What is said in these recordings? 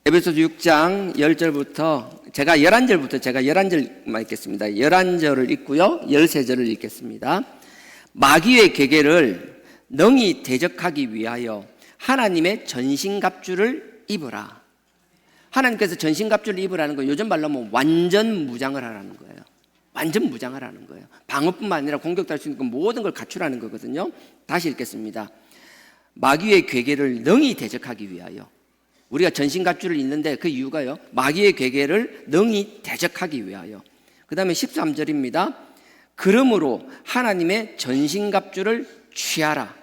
에베소서 6장 10절부터 제가 11절만 읽겠습니다. 11절을 읽고요 13절을 읽겠습니다. 마귀의 계계를 능히 대적하기 위하여 하나님의 전신갑주를 입으라. 하나님께서 전신갑주를 입으라는 거 요즘 말로 하면 완전 무장을 하라는 거예요. 완전 무장을 하는 거예요. 방어뿐만 아니라 공격도 할 수 있는 모든 걸 갖추라는 거거든요. 다시 읽겠습니다. 마귀의 괴계를 능히 대적하기 위하여. 우리가 전신갑주를 입는데 그 이유가요, 마귀의 괴계를 능히 대적하기 위하여. 그 다음에 13절입니다. 그러므로 하나님의 전신갑주를 취하라.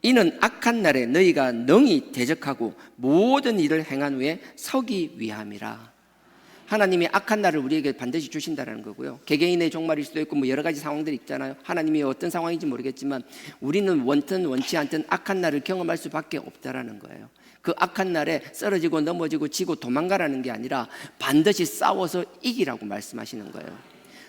이는 악한 날에 너희가 능히 대적하고 모든 일을 행한 후에 서기 위함이라. 하나님이 악한 날을 우리에게 반드시 주신다는 거고요. 개개인의 종말일 수도 있고 여러 가지 상황들이 있잖아요. 하나님이 어떤 상황인지 모르겠지만 우리는 원든 원치 않든 악한 날을 경험할 수밖에 없다라는 거예요. 그 악한 날에 쓰러지고 넘어지고 지고 도망가라는 게 아니라 반드시 싸워서 이기라고 말씀하시는 거예요.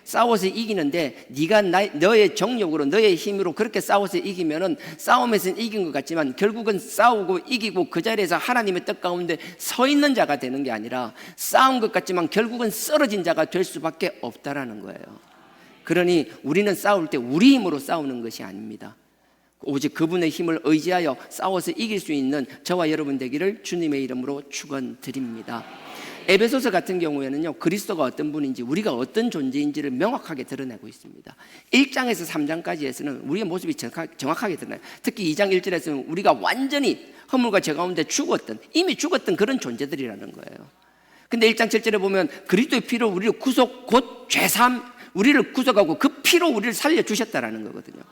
싸워서 이기는데 네가 너의 정욕으로 너의 힘으로 그렇게 싸워서 이기면은 싸움에서는 이긴 것 같지만 결국은 싸우고 이기고 그 자리에서 하나님의 뜻 가운데 서 있는 자가 되는 게 아니라 싸운 것 같지만 결국은 쓰러진 자가 될 수밖에 없다라는 거예요. 그러니 우리는 싸울 때 우리 힘으로 싸우는 것이 아닙니다. 오직 그분의 힘을 의지하여 싸워서 이길 수 있는 저와 여러분 되기를 주님의 이름으로 축원드립니다. 에베소서 같은 경우에는요, 그리스도가 어떤 분인지 우리가 어떤 존재인지를 명확하게 드러내고 있습니다. 1장에서 3장까지에서는 우리의 모습이 정확하게 드러나요. 특히 2장 1절에서는 우리가 완전히 허물과 죄 가운데 이미 죽었던 그런 존재들이라는 거예요. 근데 1장 7절에 보면 그리스도의 피로 우리를 구속 곧 죄사함, 우리를 구속하고 그 피로 우리를 살려주셨다라는 거거든요.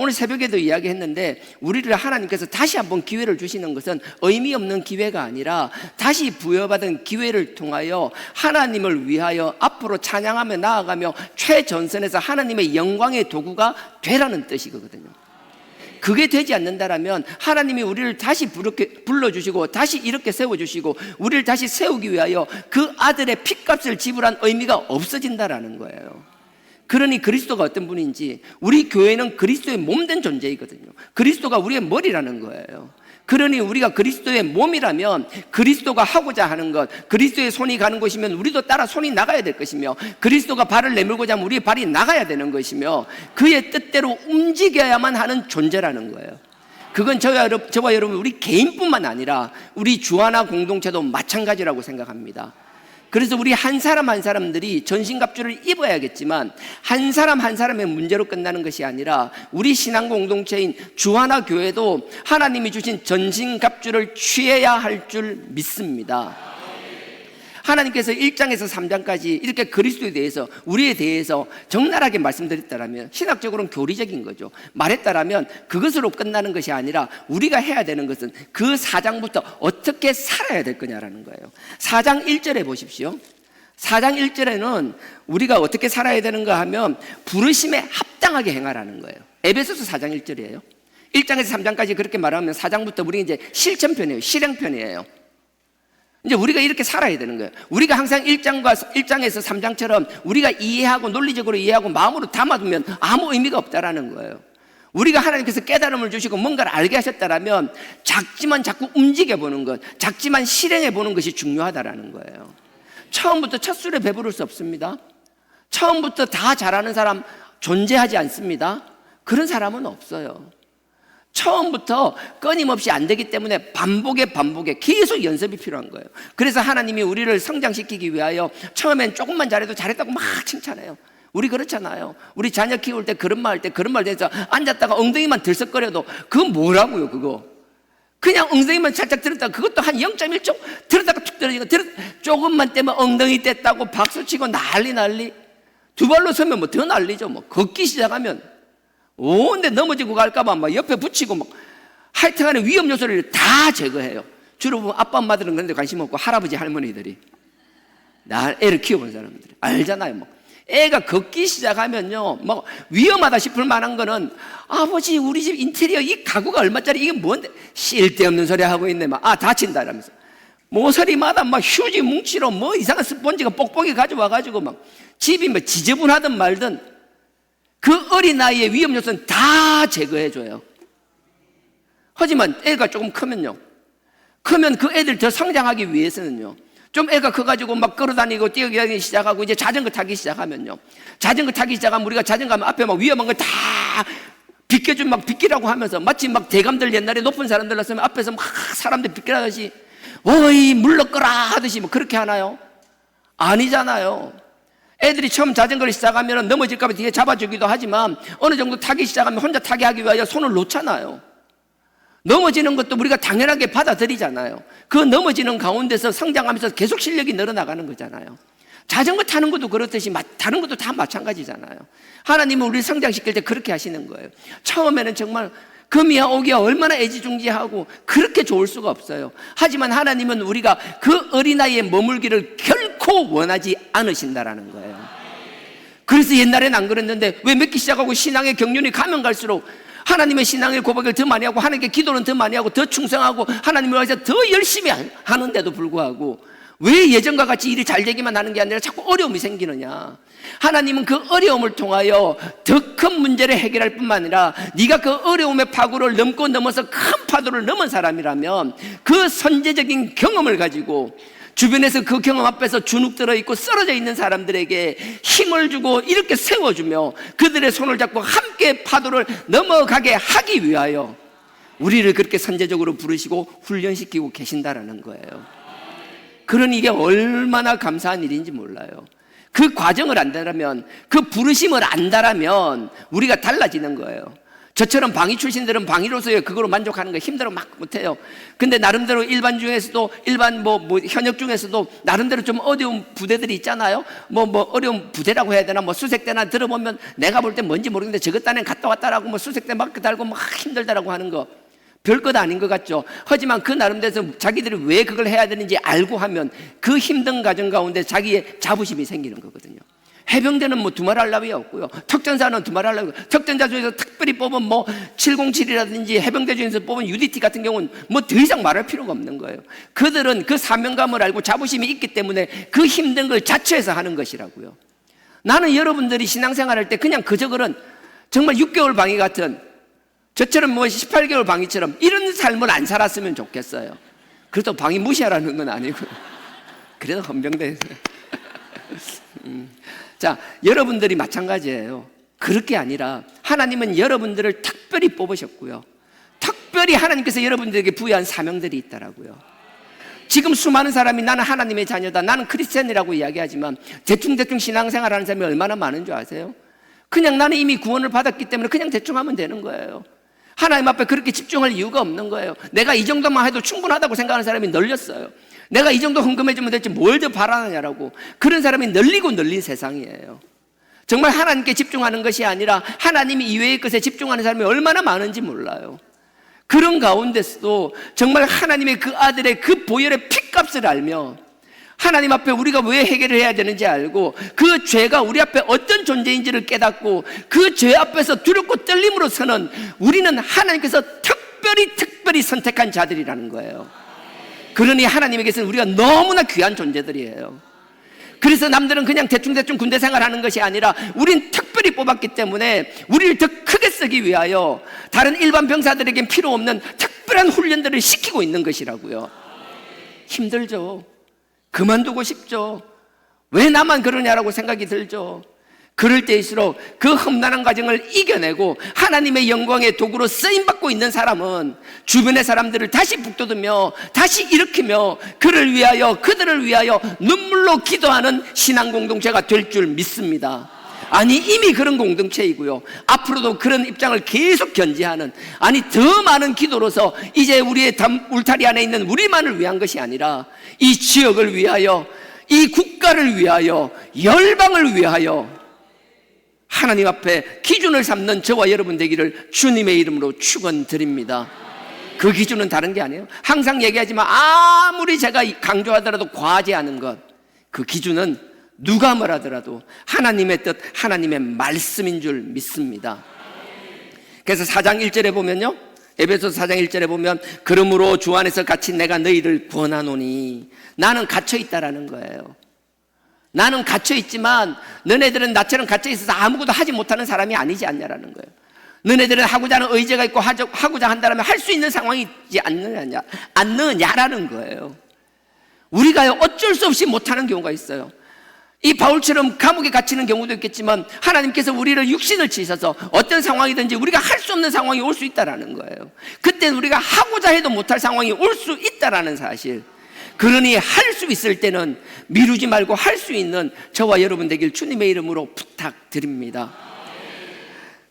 오늘 새벽에도 이야기했는데 우리를 하나님께서 다시 한번 기회를 주시는 것은 의미 없는 기회가 아니라 다시 부여받은 기회를 통하여 하나님을 위하여 앞으로 찬양하며 나아가며 최전선에서 하나님의 영광의 도구가 되라는 뜻이거든요. 그게 되지 않는다라면 하나님이 우리를 다시 불러주시고 다시 이렇게 세워주시고 우리를 다시 세우기 위하여 그 아들의 핏값을 지불한 의미가 없어진다라는 거예요. 그러니 그리스도가 어떤 분인지, 우리 교회는 그리스도의 몸된 존재이거든요. 그리스도가 우리의 머리라는 거예요. 그러니 우리가 그리스도의 몸이라면 그리스도가 하고자 하는 것, 그리스도의 손이 가는 곳이면 우리도 따라 손이 나가야 될 것이며, 그리스도가 발을 내밀고자 하면 우리의 발이 나가야 되는 것이며, 그의 뜻대로 움직여야만 하는 존재라는 거예요. 그건 저와 여러분 우리 개인뿐만 아니라 우리 주하나 공동체도 마찬가지라고 생각합니다. 그래서 우리 한 사람 한 사람들이 전신갑주를 입어야겠지만 한 사람 한 사람의 문제로 끝나는 것이 아니라 우리 신앙 공동체인 주하나 교회도 하나님이 주신 전신갑주를 취해야 할 줄 믿습니다. 하나님께서 1장에서 3장까지 이렇게 그리스도에 대해서, 우리에 대해서 적나라하게 말씀드렸다면 신학적으로는 교리적인 거죠. 말했다면 그것으로 끝나는 것이 아니라 우리가 해야 되는 것은 그 4장부터 어떻게 살아야 될 거냐라는 거예요. 4장 1절에 보십시오. 4장 1절에는 우리가 어떻게 살아야 되는가 하면 부르심에 합당하게 행하라는 거예요. 에베소서 4장 1절이에요. 1장에서 3장까지 그렇게 말하면 4장부터 우리 이제 실천편이에요. 실행편이에요. 이제 우리가 이렇게 살아야 되는 거예요. 우리가 항상 1장에서 3장처럼 우리가 이해하고 논리적으로 이해하고 마음으로 담아두면 아무 의미가 없다라는 거예요. 우리가 하나님께서 깨달음을 주시고 뭔가를 알게 하셨다라면 작지만 자꾸 움직여보는 것, 작지만 실행해보는 것이 중요하다라는 거예요. 처음부터 첫 술에 배부를 수 없습니다. 처음부터 다 잘하는 사람 존재하지 않습니다. 그런 사람은 없어요. 처음부터 끊임없이 안 되기 때문에 반복에 계속 연습이 필요한 거예요. 그래서 하나님이 우리를 성장시키기 위하여 처음엔 조금만 잘해도 잘했다고 막 칭찬해요. 우리 그렇잖아요. 우리 자녀 키울 때 그런 말 돼서 앉았다가 엉덩이만 들썩거려도 그거 뭐라고요 그거. 그냥 엉덩이만 살짝 들었다가 그것도 한 0.1초 들었다가 툭 떨어지고 조금만 떼면 엉덩이 뗐다고 박수치고 난리. 두 발로 서면 뭐 더 난리죠. 뭐 걷기 시작하면 온데 넘어지고 갈까봐 막 옆에 붙이고 막 하여튼간에 위험 요소를 다 제거해요. 주로 보면 아빠 엄마들은 그런 데 관심 없고 할아버지 할머니들이, 애를 키워본 사람들이 알잖아요. 뭐 애가 걷기 시작하면요 막 위험하다 싶을 만한 거는 아버지 우리 집 인테리어 이 가구가 얼마짜리 이게 뭔데 쓸데없는 소리 하고 있네 막 다친다 이러면서 모서리마다 막 휴지 뭉치로 뭐 이상한 스펀지가 뽁뽁이 가져와가지고 막 집이 뭐 지저분하든 말든 그 어린아이의 위험 요소는 다 제거해줘요. 하지만 애가 조금 크면요 크면 그 애들 더 성장하기 위해서는요, 좀 애가 커가지고 막 걸어다니고 뛰어다니기 시작하고 이제 자전거 타기 시작하면요, 자전거 타기 시작하면 우리가 자전거 하면 앞에 막 위험한 걸 다 비켜주면 막 비키라고 하면서, 마치 막 대감들 옛날에 높은 사람들 났으면 앞에서 막 사람들 비키라듯이 어이 물러거라 하듯이 뭐 그렇게 하나요? 아니잖아요. 애들이 처음 자전거를 시작하면 넘어질까 봐 뒤에 잡아주기도 하지만 어느 정도 타기 시작하면 혼자 타게 하기 위하여 손을 놓잖아요. 넘어지는 것도 우리가 당연하게 받아들이잖아요. 그 넘어지는 가운데서 성장하면서 계속 실력이 늘어나가는 거잖아요. 자전거 타는 것도 그렇듯이 다른 것도 다 마찬가지잖아요. 하나님은 우리를 성장시킬 때 그렇게 하시는 거예요. 처음에는 정말 금이야 오기야 얼마나 애지중지하고 그렇게 좋을 수가 없어요. 하지만 하나님은 우리가 그 어린아이에 머물기를 결코 원하지 않으신다라는 거예요. 그래서 옛날엔 안 그랬는데 왜 맺기 시작하고 신앙의 경륜이 가면 갈수록 하나님의 신앙의 고백을 더 많이 하고 하나님께 기도는 더 많이 하고 더 충성하고 하나님을 위해서 더 열심히 하는데도 불구하고 왜 예전과 같이 일이 잘 되기만 하는 게 아니라 자꾸 어려움이 생기느냐? 하나님은 그 어려움을 통하여 더 큰 문제를 해결할 뿐만 아니라 네가 그 어려움의 파고를 넘고 넘어서 큰 파도를 넘은 사람이라면 그 선제적인 경험을 가지고 주변에서 그 경험 앞에서 주눅 들어 있고 쓰러져 있는 사람들에게 힘을 주고 이렇게 세워주며 그들의 손을 잡고 함께 파도를 넘어가게 하기 위하여 우리를 그렇게 선제적으로 부르시고 훈련시키고 계신다라는 거예요. 그러니 이게 얼마나 감사한 일인지 몰라요. 그 과정을 안다라면, 그 부르심을 안다라면 우리가 달라지는 거예요. 저처럼 방위 출신들은 방위로서의 그거로 만족하는 거 힘들어 막 못해요. 근데 나름대로 일반 중에서도 일반 현역 중에서도 나름대로 좀 어려운 부대들이 있잖아요. 어려운 부대라고 해야 되나, 수색대나 들어보면 내가 볼 때 뭔지 모르겠는데 저것 딴엔 갔다 왔다라고 수색대 막 달고 막 힘들다라고 하는 거 별것 아닌 것 같죠. 하지만 그 나름대로 자기들이 왜 그걸 해야 되는지 알고 하면 그 힘든 과정 가운데 자기의 자부심이 생기는 거거든요. 해병대는 두말할 나위 없고요. 특전사는 두말할 나위 없고요. 특전사 중에서 특별히 뽑은 707이라든지 해병대 중에서 뽑은 UDT 같은 경우는 더 이상 말할 필요가 없는 거예요. 그들은 그 사명감을 알고 자부심이 있기 때문에 그 힘든 걸 자처해서 하는 것이라고요. 나는 여러분들이 신앙생활 할 때 그냥 그저거는 정말 6개월 방위 같은 저처럼 18개월 방위처럼 이런 삶을 안 살았으면 좋겠어요. 그래도 방위 무시하라는 건 아니고 그래도 헌병대에서 자, 여러분들이 마찬가지예요. 그렇게 아니라 하나님은 여러분들을 특별히 뽑으셨고요, 특별히 하나님께서 여러분들에게 부여한 사명들이 있다라고요. 지금 수많은 사람이 나는 하나님의 자녀다, 나는 크리스찬이라고 이야기하지만 대충 신앙생활하는 사람이 얼마나 많은 줄 아세요? 그냥 나는 이미 구원을 받았기 때문에 그냥 대충 하면 되는 거예요. 하나님 앞에 그렇게 집중할 이유가 없는 거예요. 내가 이 정도만 해도 충분하다고 생각하는 사람이 널렸어요. 내가 이 정도 헌금해주면 될지 뭘 더 바라느냐라고. 그런 사람이 널리고 널린 세상이에요. 정말 하나님께 집중하는 것이 아니라 하나님 이외의 것에 집중하는 사람이 얼마나 많은지 몰라요. 그런 가운데서도 정말 하나님의 그 아들의 그 보혈의 피값을 알며 하나님 앞에 우리가 왜 해결을 해야 되는지 알고 그 죄가 우리 앞에 어떤 존재인지를 깨닫고 그 죄 앞에서 두렵고 떨림으로 서는 우리는 하나님께서 특별히 선택한 자들이라는 거예요. 그러니 하나님에게서는 우리가 너무나 귀한 존재들이에요. 그래서 남들은 그냥 대충 군대 생활하는 것이 아니라 우린 특별히 뽑았기 때문에 우리를 더 크게 쓰기 위하여 다른 일반 병사들에겐 필요 없는 특별한 훈련들을 시키고 있는 것이라고요. 힘들죠. 그만두고 싶죠. 왜 나만 그러냐라고 생각이 들죠. 그럴 때일수록 그 험난한 과정을 이겨내고 하나님의 영광의 도구로 쓰임받고 있는 사람은 주변의 사람들을 다시 북돋으며 다시 일으키며 그들을 위하여 눈물로 기도하는 신앙 공동체가 될 줄 믿습니다. 아니 이미 그런 공동체이고요, 앞으로도 그런 입장을 계속 견지하는, 아니 더 많은 기도로서 이제 우리의 울타리 안에 있는 우리만을 위한 것이 아니라 이 지역을 위하여, 이 국가를 위하여, 열방을 위하여 하나님 앞에 기준을 삼는 저와 여러분 되기를 주님의 이름으로 축원드립니다. 그 기준은 다른 게 아니에요. 항상 얘기하지만 아무리 제가 강조하더라도 과하지 않은 것, 그 기준은 누가 뭐라더라도 하나님의 뜻, 하나님의 말씀인 줄 믿습니다. 그래서 4장 1절에 보면요, 에베소서 4장 1절에 보면 그러므로 주 안에서 갇힌 내가 너희를 구원하노니, 나는 갇혀있다라는 거예요. 나는 갇혀있지만 너네들은 나처럼 갇혀있어서 아무것도 하지 못하는 사람이 아니지 않냐라는 거예요. 너네들은 하고자 하는 의지가 있고 하고자 한다면 할 수 있는 상황이 있지 않느냐라는 거예요. 우리가 어쩔 수 없이 못하는 경우가 있어요. 이 바울처럼 감옥에 갇히는 경우도 있겠지만 하나님께서 우리를 육신을 치셔서 어떤 상황이든지 우리가 할 수 없는 상황이 올 수 있다는 거예요. 그때는 우리가 하고자 해도 못할 상황이 올 수 있다는 사실. 그러니 할 수 있을 때는 미루지 말고 할 수 있는 저와 여러분 되길 주님의 이름으로 부탁드립니다.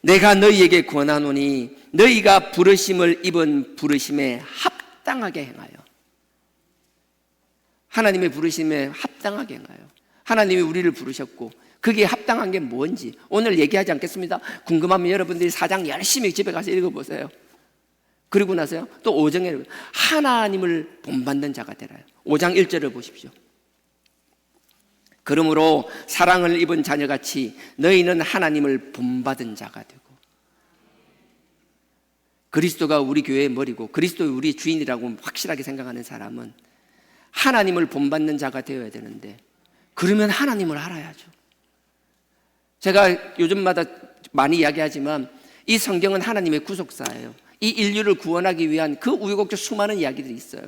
내가 너희에게 권하노니 너희가 부르심을 입은 부르심에 합당하게 행하여. 하나님의 부르심에 합당하게 행하여. 하나님이 우리를 부르셨고 그게 합당한 게 뭔지 오늘 얘기하지 않겠습니다. 궁금하면 여러분들이 4장 열심히 집에 가서 읽어보세요. 그리고 나서요 또 5장에 하나님을 본받는 자가 되라요. 5장 1절을 보십시오. 그러므로 사랑을 입은 자녀같이 너희는 하나님을 본받은 자가 되고. 그리스도가 우리 교회의 머리고 그리스도가 우리 주인이라고 확실하게 생각하는 사람은 하나님을 본받는 자가 되어야 되는데, 그러면 하나님을 알아야죠. 제가 요즘마다 많이 이야기하지만 이 성경은 하나님의 구속사예요. 이 인류를 구원하기 위한 그 우여곡절 수많은 이야기들이 있어요.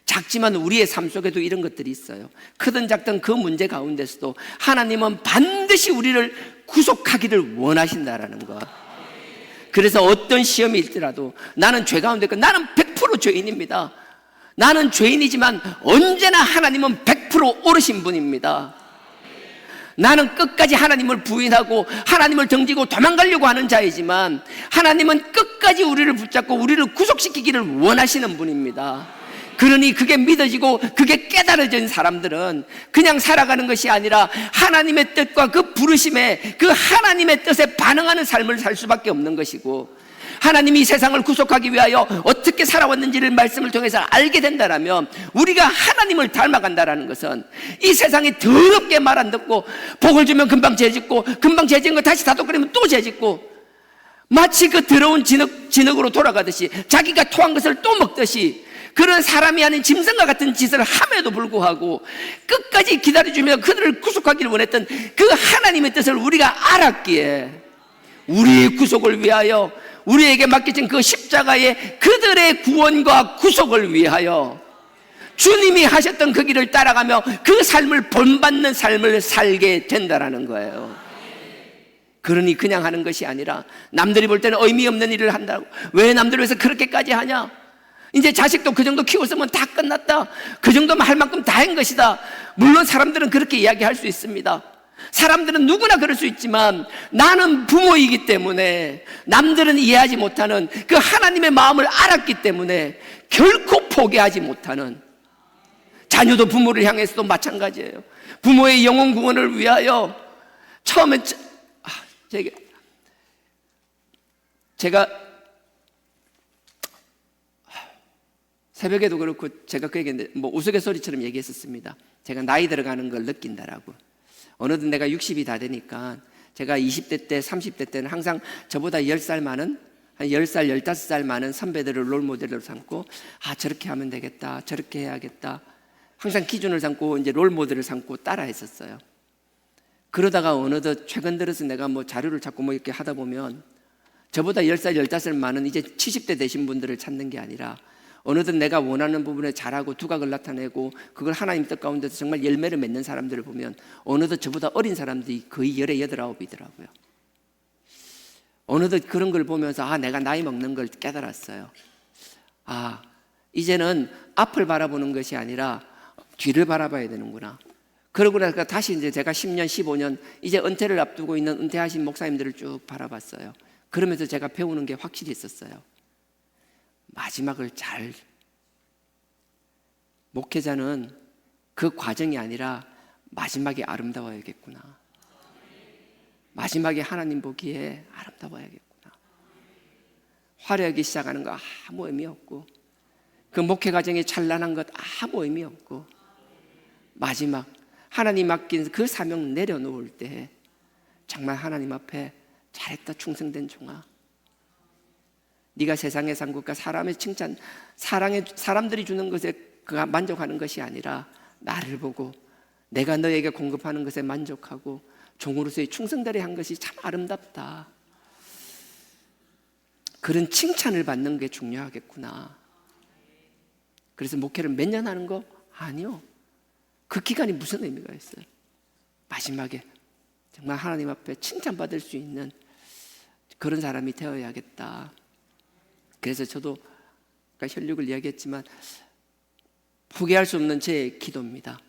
작지만 우리의 삶 속에도 이런 것들이 있어요. 크든 작든 그 문제 가운데서도 하나님은 반드시 우리를 구속하기를 원하신다라는 것. 그래서 어떤 시험이 있더라도 나는 죄 가운데 있고 나는 100% 죄인입니다. 나는 죄인이지만 언제나 하나님은 100% 옳으신 분입니다. 나는 끝까지 하나님을 부인하고 하나님을 등지고 도망가려고 하는 자이지만 하나님은 끝까지 우리를 붙잡고 우리를 구속시키기를 원하시는 분입니다. 그러니 그게 믿어지고 그게 깨달아진 사람들은 그냥 살아가는 것이 아니라 하나님의 뜻과 그 부르심에 그 하나님의 뜻에 반응하는 삶을 살 수밖에 없는 것이고, 하나님이 이 세상을 구속하기 위하여 어떻게 살아왔는지를 말씀을 통해서 알게 된다면 우리가 하나님을 닮아간다는 것은 이 세상이 더럽게 말 안 듣고 복을 주면 금방 죄짓고 금방 죄진 거 다시 다독거리면 또 죄짓고 마치 그 더러운 진흙으로 돌아가듯이 자기가 토한 것을 또 먹듯이 그런 사람이 아닌 짐승과 같은 짓을 함에도 불구하고 끝까지 기다려주며 그들을 구속하기를 원했던 그 하나님의 뜻을 우리가 알았기에 우리의 구속을 위하여 우리에게 맡겨진 그 십자가의 그들의 구원과 구속을 위하여 주님이 하셨던 그 길을 따라가며 그 삶을 본받는 삶을 살게 된다는 거예요. 그러니 그냥 하는 것이 아니라 남들이 볼 때는 의미 없는 일을 한다고, 왜 남들을 위해서 그렇게까지 하냐, 이제 자식도 그 정도 키웠으면 다 끝났다, 그 정도면 할 만큼 다 한 것이다. 물론 사람들은 그렇게 이야기할 수 있습니다. 사람들은 누구나 그럴 수 있지만 나는 부모이기 때문에 남들은 이해하지 못하는 그 하나님의 마음을 알았기 때문에 결코 포기하지 못하는, 자녀도 부모를 향해서도 마찬가지예요. 부모의 영혼 구원을 위하여 처음에 제가 새벽에도 그렇고 제가 그 얘기했는데 우스갯소리처럼 얘기했었습니다. 제가 나이 들어가는 걸 느낀다라고. 어느덧 내가 60이 다 되니까 제가 20대 때 30대 때는 항상 저보다 10살 많은, 한 10살 15살 많은 선배들을 롤모델로 삼고 저렇게 하면 되겠다, 저렇게 해야겠다, 항상 기준을 삼고 이제 롤모델을 삼고 따라 했었어요. 그러다가 어느덧 최근 들어서 내가 자료를 찾고 이렇게 하다 보면 저보다 10살 15살 많은 이제 70대 되신 분들을 찾는 게 아니라 어느덧 내가 원하는 부분에 잘하고 두각을 나타내고 그걸 하나님 뜻 가운데서 정말 열매를 맺는 사람들을 보면 어느덧 저보다 어린 사람들이 거의 18, 19이더라고요. 어느덧 그런 걸 보면서 내가 나이 먹는 걸 깨달았어요. 이제는 앞을 바라보는 것이 아니라 뒤를 바라봐야 되는구나. 그러고 나서 다시 이제 제가 10년, 15년 이제 은퇴를 앞두고 있는 은퇴하신 목사님들을 쭉 바라봤어요. 그러면서 제가 배우는 게 확실히 있었어요. 마지막을 잘, 목회자는 그 과정이 아니라 마지막이 아름다워야겠구나. 마지막에 하나님 보기에 아름다워야겠구나. 화려하게 시작하는 거 아무 의미 없고 그 목회 과정이 찬란한 것 아무 의미 없고 마지막 하나님 맡긴 그 사명 내려놓을 때 정말 하나님 앞에 잘했다 충성된 종아, 네가 세상의 상급과 사람의 칭찬, 사람들이 주는 것에 그가 만족하는 것이 아니라 나를 보고 내가 너에게 공급하는 것에 만족하고 종으로서의 충성들이 한 것이 참 아름답다. 그런 칭찬을 받는 게 중요하겠구나. 그래서 목회를 몇 년 하는 거? 아니요. 그 기간이 무슨 의미가 있어요? 마지막에 정말 하나님 앞에 칭찬받을 수 있는 그런 사람이 되어야겠다. 그래서 저도 혈육을 이야기했지만 포기할 수 없는 제 기도입니다.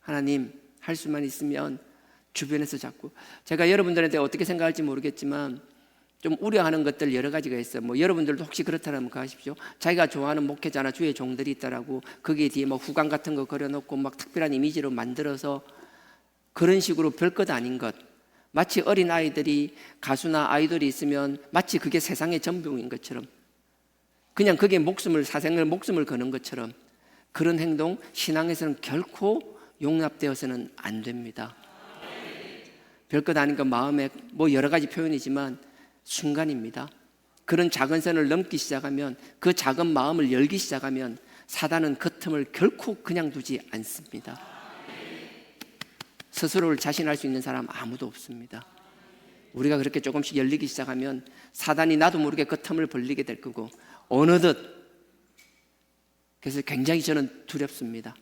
하나님, 할 수만 있으면 주변에서 자꾸, 제가 여러분들한테 어떻게 생각할지 모르겠지만 좀 우려하는 것들 여러 가지가 있어요. 뭐 여러분들도 혹시 그렇다면 가십시오. 자기가 좋아하는 목회자나 주의 종들이 있더라고. 거기에 뒤에 뭐 후광 같은 거 그려놓고 막 특별한 이미지로 만들어서 그런 식으로 별것 아닌 것, 마치 어린 아이들이 가수나 아이돌이 있으면 마치 그게 세상의 전부인 것처럼, 그냥 그게 사생을 목숨을 거는 것처럼, 그런 행동 신앙에서는 결코 용납되어서는 안 됩니다. 별것 아닌 것, 마음에 뭐 여러 가지 표현이지만 순간입니다. 그런 작은 선을 넘기 시작하면, 그 작은 마음을 열기 시작하면 사단은 그 틈을 결코 그냥 두지 않습니다. 스스로를 자신할 수 있는 사람 아무도 없습니다. 우리가 그렇게 조금씩 열리기 시작하면 사단이 나도 모르게 그 틈을 벌리게 될 거고, 어느덧, 그래서 굉장히 저는 두렵습니다.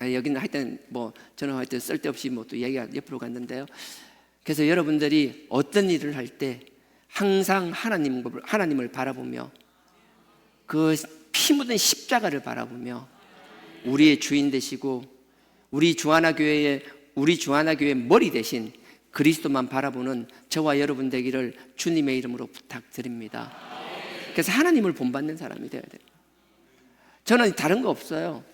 여기는 하여튼 뭐 저는 하여튼 쓸데없이 뭐 또 얘기가 옆으로 갔는데요. 그래서 여러분들이 어떤 일을 할 때 항상 하나님을 바라보며 그 피 묻은 십자가를 바라보며 우리의 주인 되시고 우리 주하나 교회의 머리 대신 그리스도만 바라보는 저와 여러분 되기를 주님의 이름으로 부탁드립니다. 그래서 하나님을 본받는 사람이 되어야 돼요. 저는 다른 거 없어요.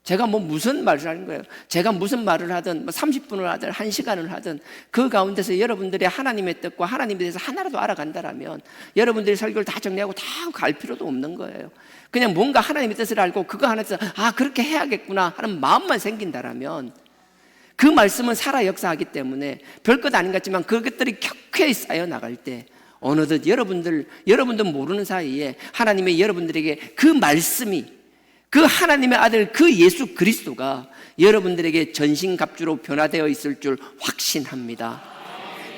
제가 뭐 무슨 말을 하는 거예요. 제가 무슨 말을 하든 30분을 하든 1시간을 하든 그 가운데서 여러분들이 하나님의 뜻과 하나님에 대해서 하나라도 알아간다라면 여러분들이 설교를 다 정리하고 다 갈 필요도 없는 거예요. 그냥 뭔가 하나님의 뜻을 알고 그거 하나에서 그렇게 해야겠구나 하는 마음만 생긴다라면 그 말씀은 살아 역사하기 때문에 별것 아닌 것 같지만 그것들이 켜켜이 쌓여 나갈 때 어느덧 여러분들 모르는 사이에 하나님의 여러분들에게 그 말씀이, 그 하나님의 아들 그 예수 그리스도가 여러분들에게 전신갑주로 변화되어 있을 줄 확신합니다.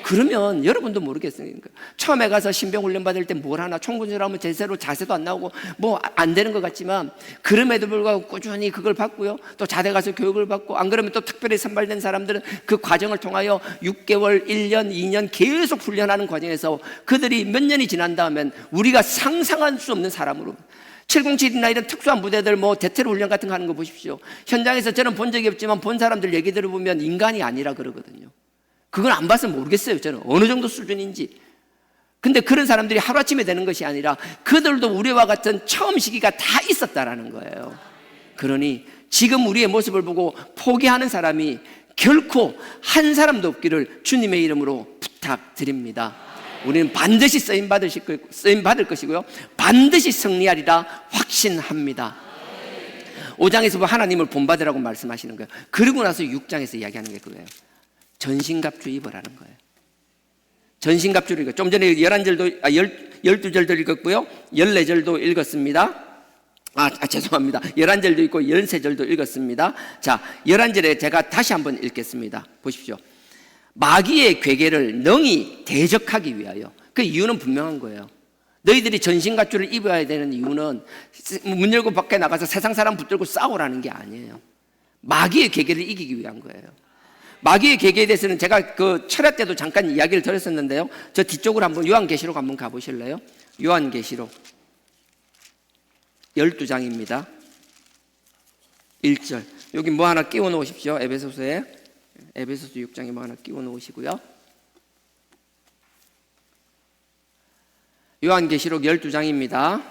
그러면 여러분도 모르겠어요. 처음에 가서 신병훈련 받을 때 뭘 하나, 총군수라면 제대로 자세도 안 나오고 뭐 안 되는 것 같지만 그럼에도 불구하고 꾸준히 그걸 받고요, 또 자대 가서 교육을 받고, 안 그러면 또 특별히 선발된 사람들은 그 과정을 통하여 6개월, 1년, 2년 계속 훈련하는 과정에서 그들이 몇 년이 지난 다음엔 우리가 상상할 수 없는 사람으로, 707이나 이런 특수한 부대들 뭐 대테러 훈련 같은 거 하는 거 보십시오. 현장에서 저는 본 적이 없지만 본 사람들 얘기 들어보면 인간이 아니라 그러거든요. 그건 안 봐서 모르겠어요. 저는 어느 정도 수준인지. 근데 그런 사람들이 하루아침에 되는 것이 아니라 그들도 우리와 같은 처음 시기가 다 있었다라는 거예요. 그러니 지금 우리의 모습을 보고 포기하는 사람이 결코 한 사람도 없기를 주님의 이름으로 부탁드립니다. 우리는 반드시 쓰임 받을 것이고요, 반드시 승리하리라 확신합니다. 5장에서 하나님을 본받으라고 말씀하시는 거예요. 그러고 나서 6장에서 이야기하는 게 그거예요. 전신갑주 입으라는 거예요. 전신갑주를 읽어. 좀 전에 12절도 읽었고요, 14절도 읽었습니다. 죄송합니다. 11절도 있고 13절도 읽었습니다. 자, 11절에 제가 다시 한번 읽겠습니다. 보십시오. 마귀의 괴계를 능히 대적하기 위하여. 그 이유는 분명한 거예요. 너희들이 전신갑주를 입어야 되는 이유는 문 열고 밖에 나가서 세상 사람 붙들고 싸우라는 게 아니에요. 마귀의 괴계를 이기기 위한 거예요. 마귀의 괴계에 대해서는 제가 그 철야 때도 잠깐 이야기를 드렸었는데요. 저 뒤쪽으로 한번 요한계시록 한번 가보실래요? 요한계시록 12장입니다. 1절. 여기 뭐 하나 끼워 놓으십시오. 에베소서 6장에 뭐 하나 끼워 놓으시고요. 요한계시록 12장입니다.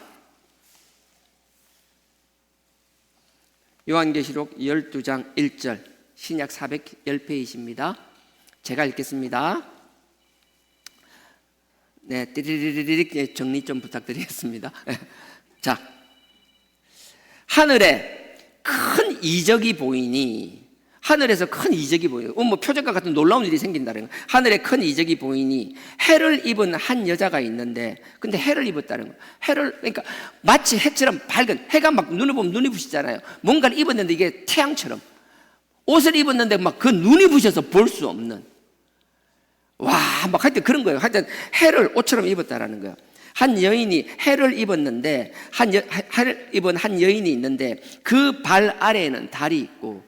요한계시록 12장 1절. 신약 410페이지입니다. 제가 읽겠습니다. 네, 띠리리리리 정리 좀 부탁드리겠습니다. 자, 하늘에 큰 이적이 보이니, 하늘에서 큰 이적이 보여요. 뭐 표적과 같은 놀라운 일이 생긴다는 거예요. 하늘에 큰 이적이 보이니 해를 입은 한 여자가 있는데, 근데 해를 입었다는 거예요. 그러니까 마치 해처럼 밝은, 해가 막 눈을 보면 눈이 부시잖아요. 뭔가를 입었는데 이게 태양처럼, 옷을 입었는데 막 그 눈이 부셔서 볼 수 없는, 막 하여튼 그런 거예요. 하여튼 해를 옷처럼 입었다라는 거예요. 한 여인이 해를 입었는데 해를 입은 한 여인이 있는데 그 발 아래에는 달이 있고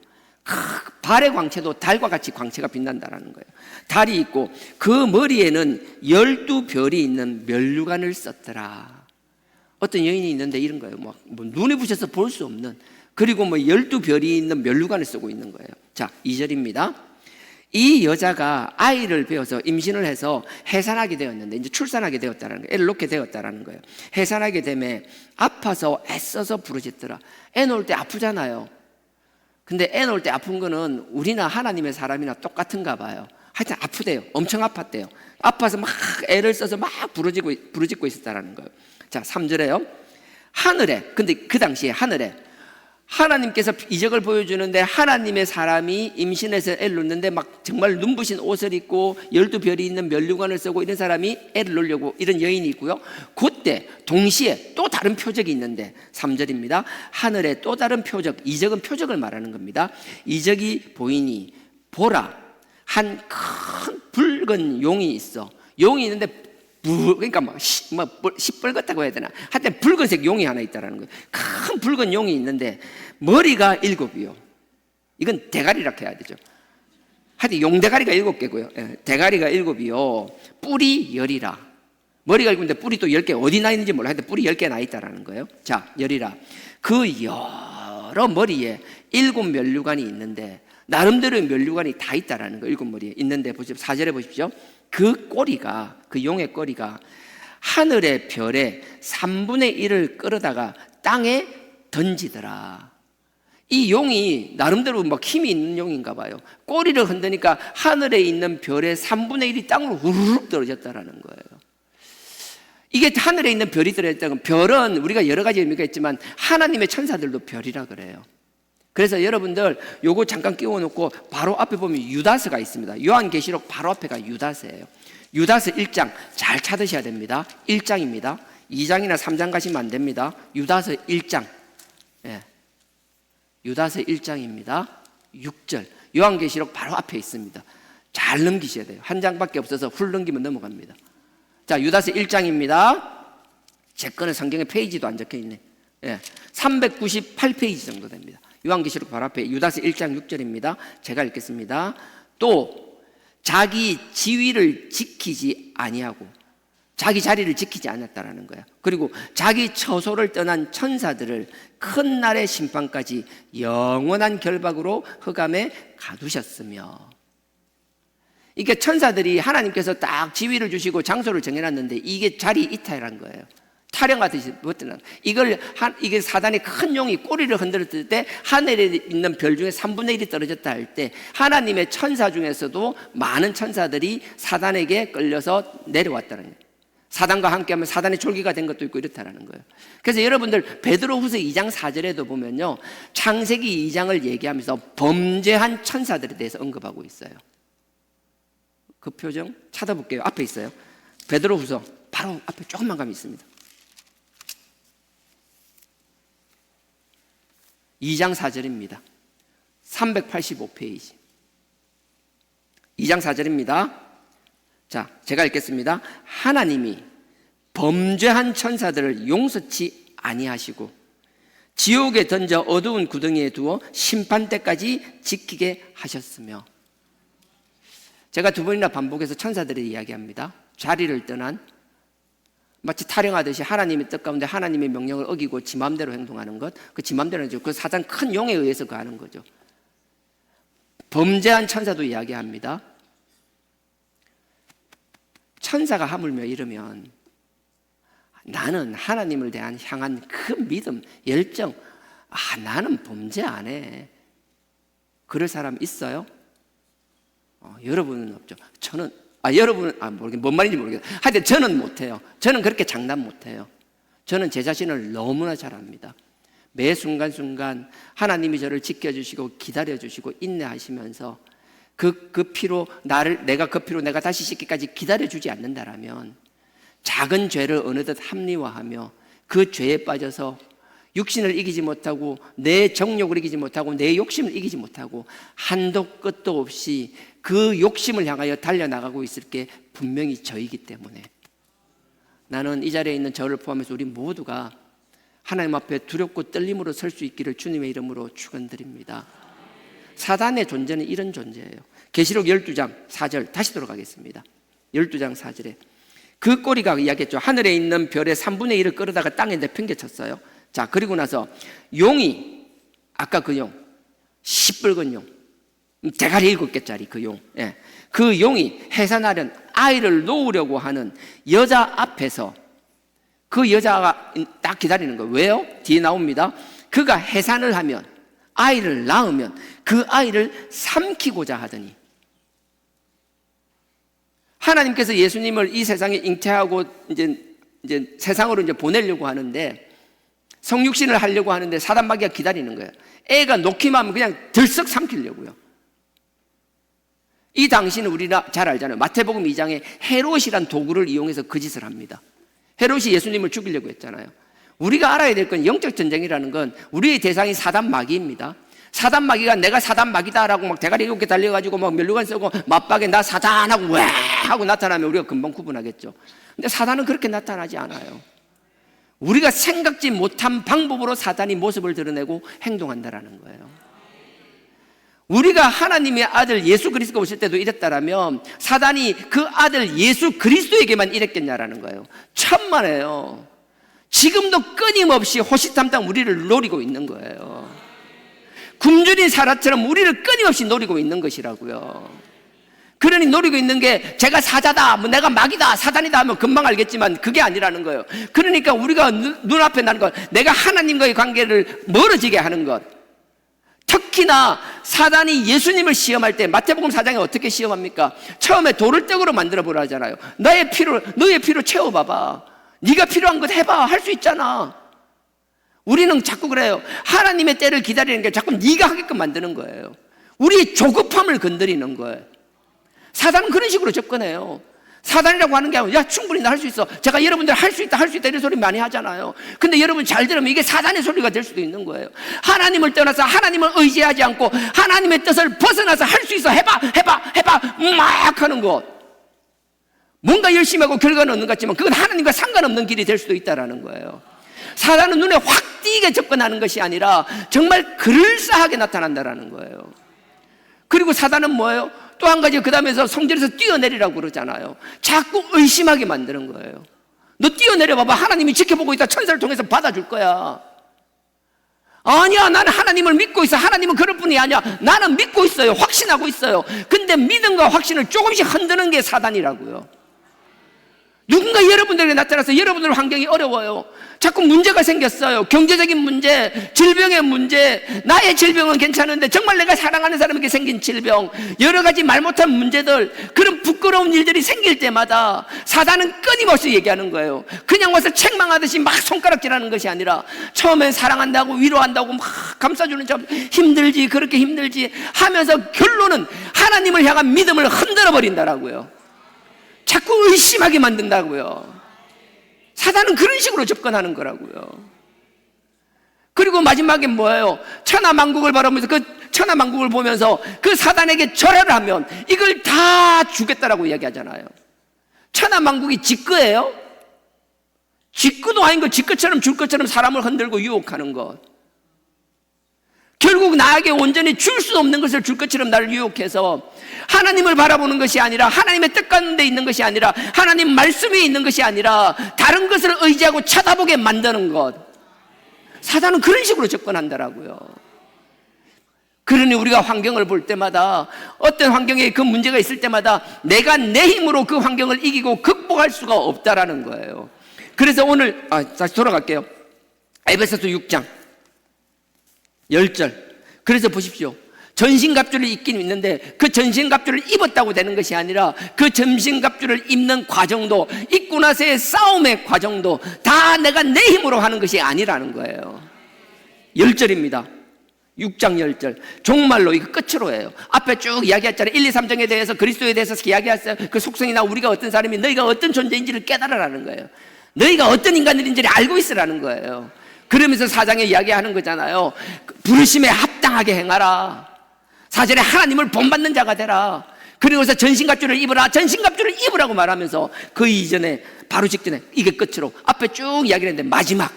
발의 광채도 달과 같이 광채가 빛난다라는 거예요. 달이 있고 그 머리에는 12별이 있는 면류관을 썼더라. 어떤 여인이 있는데 이런 거예요. 뭐 눈에 부셔서 볼 수 없는, 그리고 12별이 있는 면류관을 쓰고 있는 거예요. 자, 2절입니다. 이 여자가 아이를 배워서 임신을 해서 해산하게 되었는데, 이제 출산하게 되었다는 거예요. 애를 놓게 되었다는 거예요. 해산하게 되면 아파서 애써서 부르짖더라. 애 놓을 때 아프잖아요. 근데 애 놓을 때 아픈 거는 우리나 하나님의 사람이나 똑같은가 봐요. 하여튼 아프대요. 엄청 아팠대요. 아파서 막 애를 써서 막 부르짖고 있었다는 거예요. 자, 3절에요. 하늘에, 근데 그 당시에 하늘에 하나님께서 이적을 보여주는데, 하나님의 사람이 임신해서 애를 놓는데 막 정말 눈부신 옷을 입고 12별이 있는 면류관을 쓰고 이런 사람이 애를 놓으려고, 이런 여인이 있고요. 그때 동시에 또 다른 표적이 있는데, 3절입니다. 하늘에 또 다른 표적, 이적은 표적을 말하는 겁니다. 이적이 보이니 보라, 한 큰 붉은 용이 있어. 용이 있는데 그러니까 시뻘겋다고 해야 되나? 하여튼 붉은색 용이 하나 있다라는 거예요. 큰 붉은 용이 있는데 머리가 7이요. 이건 대가리라 해야 되죠. 하여튼 용대가리가 7개고요. 예, 대가리가 7이요. 뿔이 10이라. 머리가 7인데 뿔이 또 10개 어디 나 있는지 몰라. 하여튼 뿔이 10개 나 있다라는 거예요. 자, 10이라. 그 여러 머리에 7 면류관이 있는데, 나름대로의 면류관이 다 있다라는 거예요. 7머리에 있는데, 보십시오. 4절에 보십시오. 그 꼬리가, 그 용의 꼬리가 하늘의 별의 3분의 1을 끌어다가 땅에 던지더라. 이 용이 나름대로 막 힘이 있는 용인가 봐요. 꼬리를 흔드니까 하늘에 있는 별의 3분의 1이 땅으로 우르륵 떨어졌다라는 거예요. 이게 하늘에 있는 별이 떨어졌다는 건, 별은 우리가 여러 가지 의미가 있지만 하나님의 천사들도 별이라 그래요. 그래서 여러분들 요거 잠깐 끼워놓고 바로 앞에 보면 유다서가 있습니다. 요한계시록 바로 앞에가 유다서예요. 유다서 1장 잘 찾으셔야 됩니다. 1장입니다. 2장이나 3장 가시면 안 됩니다. 유다서 1장. 예. 유다서 1장입니다. 6절. 요한계시록 바로 앞에 있습니다. 잘 넘기셔야 돼요. 한 장밖에 없어서 훌 넘기면 넘어갑니다. 자, 유다서 1장입니다. 제 거는 성경에 페이지도 안 적혀 있네. 예. 398페이지 정도 됩니다. 요한계시록 바로 앞에 유다서 1장 6절입니다. 제가 읽겠습니다. 또 자기 지위를 지키지 아니하고, 자기 자리를 지키지 않았다라는 거야. 그리고 자기 처소를 떠난 천사들을 큰 날의 심판까지 영원한 결박으로 흑암에 가두셨으며. 이게 천사들이 하나님께서 딱 지위를 주시고 장소를 정해놨는데, 이게 자리 이탈한 거예요. 타령하듯이 버티는 이게 사단의 큰 용이 꼬리를 흔들었을 때 하늘에 있는 별 중에 3분의 1이 떨어졌다 할 때, 하나님의 천사 중에서도 많은 천사들이 사단에게 끌려서 내려왔다는 거예요. 사단과 함께하면 사단의 졸기가 된 것도 있고 이렇다라는 거예요. 그래서 여러분들 베드로후서 2장 4절에도 보면요, 창세기 2장을 얘기하면서 범죄한 천사들에 대해서 언급하고 있어요. 그 표정 찾아볼게요. 앞에 있어요. 베드로후서 바로 앞에 조금만 가면 있습니다. 2장 4절입니다. 385페이지. 2장 4절입니다. 자, 제가 읽겠습니다. 하나님이 범죄한 천사들을 용서치 아니하시고 지옥에 던져 어두운 구덩이에 두어 심판 때까지 지키게 하셨으며. 제가 2번이나 반복해서 천사들을 이야기합니다. 자리를 떠난, 마치 타령하듯이 하나님의 뜻 가운데 하나님의 명령을 어기고 지 마음대로 행동하는 것, 그 지 마음대로 하죠. 그 사단 큰 용에 의해서 그 하는 거죠. 범죄한 천사도 이야기합니다. 천사가 하물며 이러면 나는 하나님을 대한 향한 그 믿음, 열정, 나는 범죄 안 해, 그럴 사람 있어요? 여러분은 없죠. 저는 여러분은 뭔 말인지 모르겠어요. 하여튼 저는 못해요. 저는 그렇게 장담 못해요. 저는 제 자신을 너무나 잘 압니다. 매 순간순간 하나님이 저를 지켜주시고 기다려주시고 인내하시면서 그 피로 내가 다시 씻기까지 기다려주지 않는다라면, 작은 죄를 어느덧 합리화하며 그 죄에 빠져서 육신을 이기지 못하고 내 정욕을 이기지 못하고 내 욕심을 이기지 못하고 한도 끝도 없이 그 욕심을 향하여 달려나가고 있을 게 분명히 저이기 때문에, 나는 이 자리에 있는 저를 포함해서 우리 모두가 하나님 앞에 두렵고 떨림으로 설 수 있기를 주님의 이름으로 축원드립니다. 사단의 존재는 이런 존재예요. 계시록 12장 4절 다시 돌아가겠습니다. 12장 4절에 그 꼬리가 이야기했죠. 하늘에 있는 별의 3분의 1을 끌어다가 땅에 내팽개쳤어요. 자, 그리고 나서 용이, 아까 그 용, 시뻘건 용, 대가리 7개짜리 그 용, 예. 그 용이 해산하려는 아이를 놓으려고 하는 여자 앞에서 그 여자가 딱 기다리는 거예요. 왜요? 뒤에 나옵니다. 그가 해산을 하면, 아이를 낳으면 그 아이를 삼키고자 하더니, 하나님께서 예수님을 이 세상에 잉태하고 이제 세상으로 이제 보내려고 하는데, 성육신을 하려고 하는데 사단 마귀가 기다리는 거예요. 애가 놓기만 하면 그냥 들썩 삼키려고요. 이 당시는 우리가 잘 알잖아요. 마태복음 2장에 헤롯이란 도구를 이용해서 그 짓을 합니다. 헤롯이 예수님을 죽이려고 했잖아요. 우리가 알아야 될 건 영적 전쟁이라는 건 우리의 대상이 사단 마귀입니다. 사단 마귀가 내가 사단 마귀다라고 막 대가리 7개 달려가지고 막 면류관 쓰고 맞박에 나 사단하고 왜 하고 나타나면 우리가 금방 구분하겠죠. 근데 사단은 그렇게 나타나지 않아요. 우리가 생각지 못한 방법으로 사단이 모습을 드러내고 행동한다라는 거예요. 우리가 하나님의 아들 예수 그리스도가 오실 때도 이랬다라면 사단이 그 아들 예수 그리스도에게만 이랬겠냐라는 거예요. 천만에요. 지금도 끊임없이 호시탐탐 우리를 노리고 있는 거예요. 굶주린 사라처럼 우리를 끊임없이 노리고 있는 것이라고요. 그러니 노리고 있는 게 제가 사자다, 뭐 내가 마귀다, 사단이다 하면 금방 알겠지만 그게 아니라는 거예요. 그러니까 우리가 눈앞에 나는 것, 내가 하나님과의 관계를 멀어지게 하는 것. 특히나 사단이 예수님을 시험할 때 마태복음 4장에 어떻게 시험합니까? 처음에 돌을 떡으로 만들어 보라 하잖아요. 너의 피로 채워봐봐. 네가 필요한 것 해봐. 할 수 있잖아. 우리는 자꾸 그래요. 하나님의 때를 기다리는 게 자꾸 네가 하게끔 만드는 거예요. 우리의 조급함을 건드리는 거예요. 사단은 그런 식으로 접근해요. 사단이라고 하는 게 아니라 야 충분히 나 할 수 있어. 제가 여러분들 할 수 있다 이런 소리 많이 하잖아요. 근데 여러분 잘 들으면 이게 사단의 소리가 될 수도 있는 거예요. 하나님을 떠나서 하나님을 의지하지 않고 하나님의 뜻을 벗어나서 할 수 있어. 해봐 막 하는 것. 뭔가 열심히 하고 결과는 없는 것 같지만 그건 하나님과 상관없는 길이 될 수도 있다는 거예요. 사단은 눈에 확 띄게 접근하는 것이 아니라 정말 그럴싸하게 나타난다는 거예요. 그리고 사단은 뭐예요? 또 한 가지 그 다음에서 성전에서 뛰어내리라고 그러잖아요. 자꾸 의심하게 만드는 거예요. 너 뛰어내려 봐봐. 하나님이 지켜보고 있다. 천사를 통해서 받아줄 거야. 아니야, 나는 하나님을 믿고 있어. 하나님은 그럴 뿐이 아니야. 나는 믿고 있어요. 확신하고 있어요. 근데 믿음과 확신을 조금씩 흔드는 게 사단이라고요. 누군가 여러분들에게 나타나서 여러분들 환경이 어려워요. 자꾸 문제가 생겼어요. 경제적인 문제, 질병의 문제, 나의 질병은 괜찮은데 정말 내가 사랑하는 사람에게 생긴 질병, 여러 가지 말 못한 문제들, 그런 부끄러운 일들이 생길 때마다 사단은 끊임없이 얘기하는 거예요. 그냥 와서 책망하듯이 막 손가락질하는 것이 아니라 처음엔 사랑한다고 위로한다고 막 감싸주는 점 힘들지 그렇게 힘들지 하면서 결론은 하나님을 향한 믿음을 흔들어 버린다라고요. 자꾸 의심하게 만든다고요. 사단은 그런 식으로 접근하는 거라고요. 그리고 마지막에 뭐예요? 천하만국을 바라보면서 그 천하만국을 보면서 그 사단에게 절하를 하면 이걸 다 주겠다라고 이야기하잖아요. 천하만국이 직거예요? 직거도 아닌 거, 직거처럼 줄 것처럼 사람을 흔들고 유혹하는 것. 결국 나에게 온전히 줄 수 없는 것을 줄 것처럼 나를 유혹해서 하나님을 바라보는 것이 아니라 하나님의 뜻 가운데 있는 것이 아니라 하나님 말씀 위에 있는 것이 아니라 다른 것을 의지하고 쳐다보게 만드는 것. 사단은 그런 식으로 접근한다라고요. 그러니 우리가 환경을 볼 때마다 어떤 환경에 그 문제가 있을 때마다 내가 내 힘으로 그 환경을 이기고 극복할 수가 없다라는 거예요. 그래서 오늘 다시 돌아갈게요. 에베소서 6장 10절. 그래서 보십시오. 전신갑주를 입긴 입는데 그 전신갑주를 입었다고 되는 것이 아니라 그 전신갑주를 입는 과정도, 입고 나서의 싸움의 과정도 다 내가 내 힘으로 하는 것이 아니라는 거예요. 10절입니다. 6장 10절. 종말로 이거 끝으로 해요. 앞에 쭉 이야기했잖아요. 1, 2, 3장에 대해서 그리스도에 대해서 이야기했어요. 그 속성이나 우리가 어떤 사람이 너희가 어떤 존재인지를 깨달으라는 거예요. 너희가 어떤 인간들인지를 알고 있으라는 거예요. 그러면서 4장에 이야기하는 거잖아요. 부르심에 합당하게 행하라. 4절에 하나님을 본받는 자가 되라. 그리고서 전신갑주를 입으라, 전신갑주를 입으라고 말하면서 그 이전에 바로 직전에 이게 끝으로 앞에 쭉 이야기를 했는데 마지막,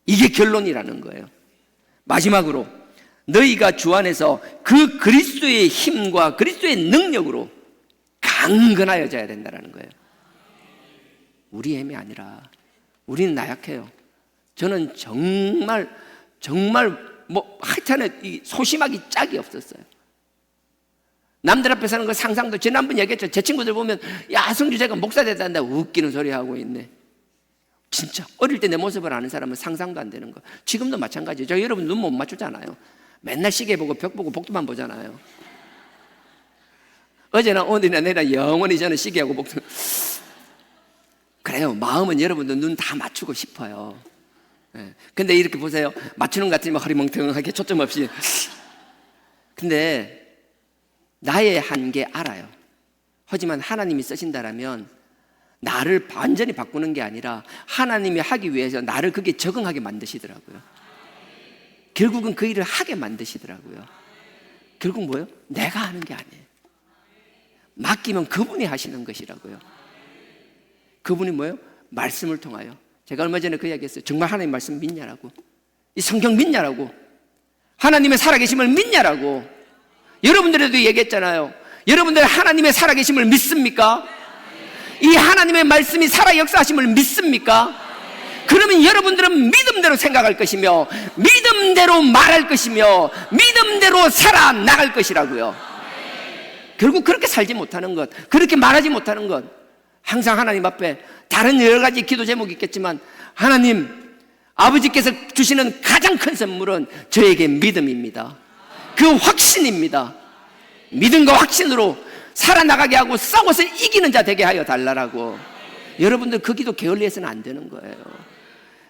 이게 결론이라는 거예요. 마지막으로 너희가 주 안에서 그 그리스도의 힘과 그리스도의 능력으로 강건하여져야 된다는 거예요. 우리 힘이 아니라, 우리는 나약해요. 저는 정말 하여튼 이 소심하기 짝이 없었어요. 남들 앞에 서는 거 상상도, 지난번 얘기했죠. 제 친구들 보면 야, 성주제가 목사 됐다는데 웃기는 소리 하고 있네. 진짜 어릴 때 내 모습을 아는 사람은 상상도 안 되는 거. 지금도 마찬가지죠. 저 여러분 눈 못 맞추잖아요. 맨날 시계 보고 벽 보고 복도만 보잖아요. 어제나 오늘이나 내일이나 영원히 저는 시계하고 복도. 그래요. 마음은 여러분도 눈 다 맞추고 싶어요. 근데 이렇게 보세요. 맞추는 것 같으면 허리멍텅하게 초점 없이. 근데 나의 한계 알아요. 하지만 하나님이 쓰신다라면 나를 완전히 바꾸는 게 아니라 하나님이 하기 위해서 나를 그게 적응하게 만드시더라고요. 결국은 그 일을 하게 만드시더라고요. 결국 뭐예요? 내가 하는 게 아니에요. 맡기면 그분이 하시는 것이라고요. 그분이 뭐예요? 말씀을 통하여. 제가 얼마 전에 그 이야기했어요. 정말 하나님 말씀 믿냐라고. 이 성경 믿냐라고. 하나님의 살아계심을 믿냐라고. 여러분들에도 얘기했잖아요. 여러분들 하나님의 살아계심을 믿습니까? 이 하나님의 말씀이 살아 역사하심을 믿습니까? 그러면 여러분들은 믿음대로 생각할 것이며 믿음대로 말할 것이며 믿음대로 살아나갈 것이라고요. 결국 그렇게 살지 못하는 것, 그렇게 말하지 못하는 것, 항상 하나님 앞에 다른 여러 가지 기도 제목이 있겠지만 하나님, 아버지께서 주시는 가장 큰 선물은 저에게 믿음입니다. 그 확신입니다. 믿음과 확신으로 살아나가게 하고 싸워서 이기는 자 되게 하여 달라라고. 여러분들 그 기도 게을리해서는 안 되는 거예요.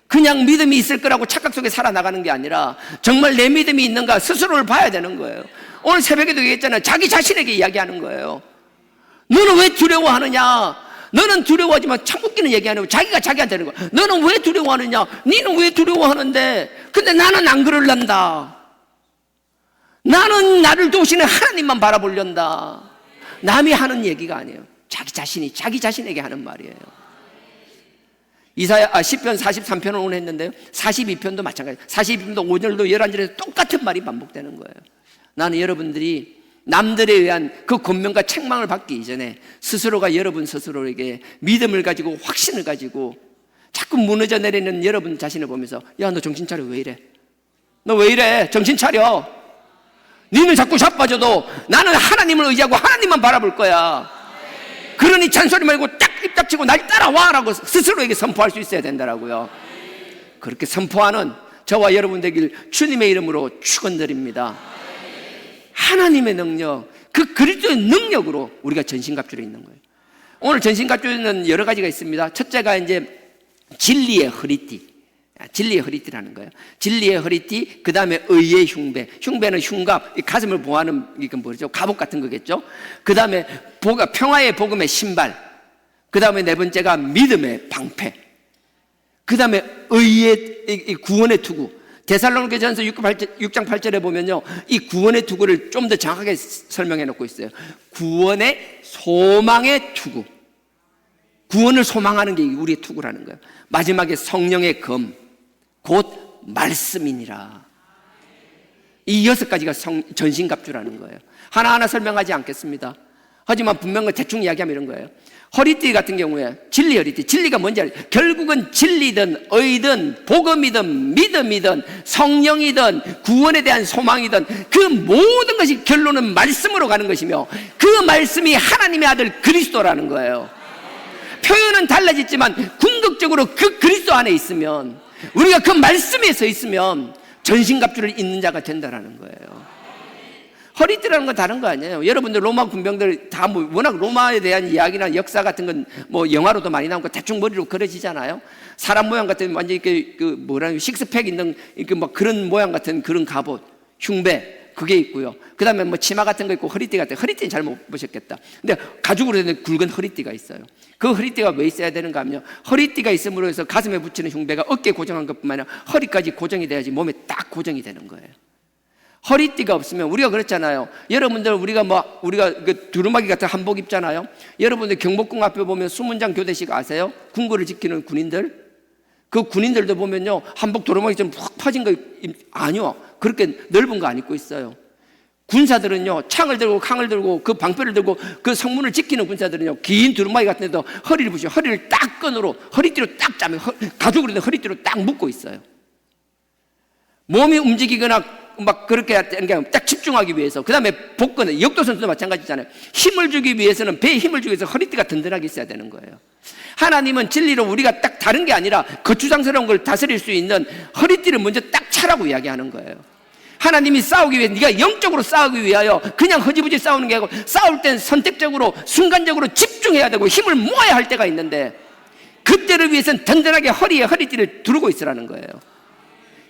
그냥 믿음이 있을 거라고 착각 속에 살아나가는 게 아니라 정말 내 믿음이 있는가 스스로를 봐야 되는 거예요. 오늘 새벽에도 얘기했잖아요. 자기 자신에게 이야기하는 거예요. 너는 왜 두려워하느냐? 너는 두려워하지만 참 웃기는 얘기 안 하고 자기가 자기한테 하는 거야. 너는 왜 두려워하느냐? 너는 왜 두려워하는데? 근데 나는 안 그럴란다. 나는 나를 도우시는 하나님만 바라보련다. 남이 하는 얘기가 아니에요. 자기 자신이 자기 자신에게 하는 말이에요. 시편 43편을 오늘 했는데요. 42편도 마찬가지예요. 42편도 오늘도 11절에서 똑같은 말이 반복되는 거예요. 나는 여러분들이 남들에 의한 그 권면과 책망을 받기 이전에 스스로가 여러분 스스로에게 믿음을 가지고 확신을 가지고 자꾸 무너져 내리는 여러분 자신을 보면서 야, 너 정신 차려. 왜 이래? 너 왜 이래? 정신 차려. 니는 자꾸 자빠져도 나는 하나님을 의지하고 하나님만 바라볼 거야. 그러니 잔소리 말고 딱 입 닥치고 날 따라와 라고 스스로에게 선포할 수 있어야 된다라고요. 그렇게 선포하는 저와 여러분 되길 주님의 이름으로 축원드립니다. 하나님의 능력, 그 그리스도의 능력으로 우리가 전신갑주로 있는 거예요. 오늘 전신갑주는 여러 가지가 있습니다. 첫째가 이제 진리의 허리띠. 진리의 허리띠라는 거예요. 진리의 허리띠, 그 다음에 의의 흉배. 흉배는 흉갑, 가슴을 보호하는, 이건 뭐죠? 갑옷 같은 거겠죠? 그 다음에 평화의 복음의 신발. 그 다음에 네 번째가 믿음의 방패. 그 다음에 의의 구원의 투구. 데살로니가전서 6장 8절에 보면요, 이 구원의 투구를 좀 더 정확하게 설명해 놓고 있어요. 구원의 소망의 투구. 구원을 소망하는 게 우리의 투구라는 거예요. 마지막에 성령의 검, 곧 말씀이니라. 이 6가지가 전신갑주라는 거예요. 하나하나 설명하지 않겠습니다. 하지만 분명히 대충 이야기하면 이런 거예요. 허리띠 같은 경우에 진리 허리띠. 진리가 뭔지 알아요. 결국은 진리든 의든 복음이든 믿음이든 성령이든 구원에 대한 소망이든 그 모든 것이 결론은 말씀으로 가는 것이며 그 말씀이 하나님의 아들 그리스도라는 거예요. 표현은 달라졌지만 궁극적으로 그 그리스도 안에 있으면, 우리가 그 말씀에 서 있으면 전신갑주를 입는 자가 된다는 거예요. 허리띠라는 건 다른 거 아니에요. 여러분들 로마 군병들 다 워낙 로마에 대한 이야기나 역사 같은 건 영화로도 많이 나오고 대충 머리로 그려지잖아요. 사람 모양 같은 완전히 식스팩 있는 그런 모양 같은 그런 갑옷, 흉배, 그게 있고요. 그 다음에 치마 같은 거 있고 허리띠 같은, 허리띠는 잘 못 보셨겠다. 근데 가죽으로 된 굵은 허리띠가 있어요. 그 허리띠가 왜 있어야 되는가 하면, 허리띠가 있음으로 해서 가슴에 붙이는 흉배가 어깨에 고정한 것뿐만 아니라 허리까지 고정이 돼야지 몸에 딱 고정이 되는 거예요. 허리띠가 없으면 우리가 그렇잖아요. 여러분들 우리가 그 두루마기 같은 한복 입잖아요. 여러분들 경복궁 앞에 보면 수문장 교대식 아세요? 궁궐을 지키는 군인들. 그 군인들도 보면요, 한복 두루마기 좀 푹 퍼진 거 아니요. 그렇게 넓은 거 안 입고 있어요. 군사들은요, 창을 들고 캉을 들고 그 방패를 들고 그 성문을 지키는 군사들은요, 긴 두루마기 같은 데도 허리를 부시고 허리를 딱 끈으로 허리띠로 딱 짜면 가죽으로 된 허리띠로 딱 묶고 있어요. 몸이 움직이거나 막 그렇게 딱 집중하기 위해서. 그 다음에 복근, 역도선수도 마찬가지잖아요. 힘을 주기 위해서는, 배에 힘을 주기 위해서 허리띠가 든든하게 있어야 되는 거예요. 하나님은 진리로 우리가 딱 다른 게 아니라 거추장스러운 걸 다스릴 수 있는 허리띠를 먼저 딱 차라고 이야기하는 거예요. 하나님이 싸우기 위해, 네가 영적으로 싸우기 위하여 그냥 허지부지 싸우는 게 아니고, 싸울 땐 선택적으로 순간적으로 집중해야 되고 힘을 모아야 할 때가 있는데, 그때를 위해서는 든든하게 허리에 허리띠를 두르고 있으라는 거예요.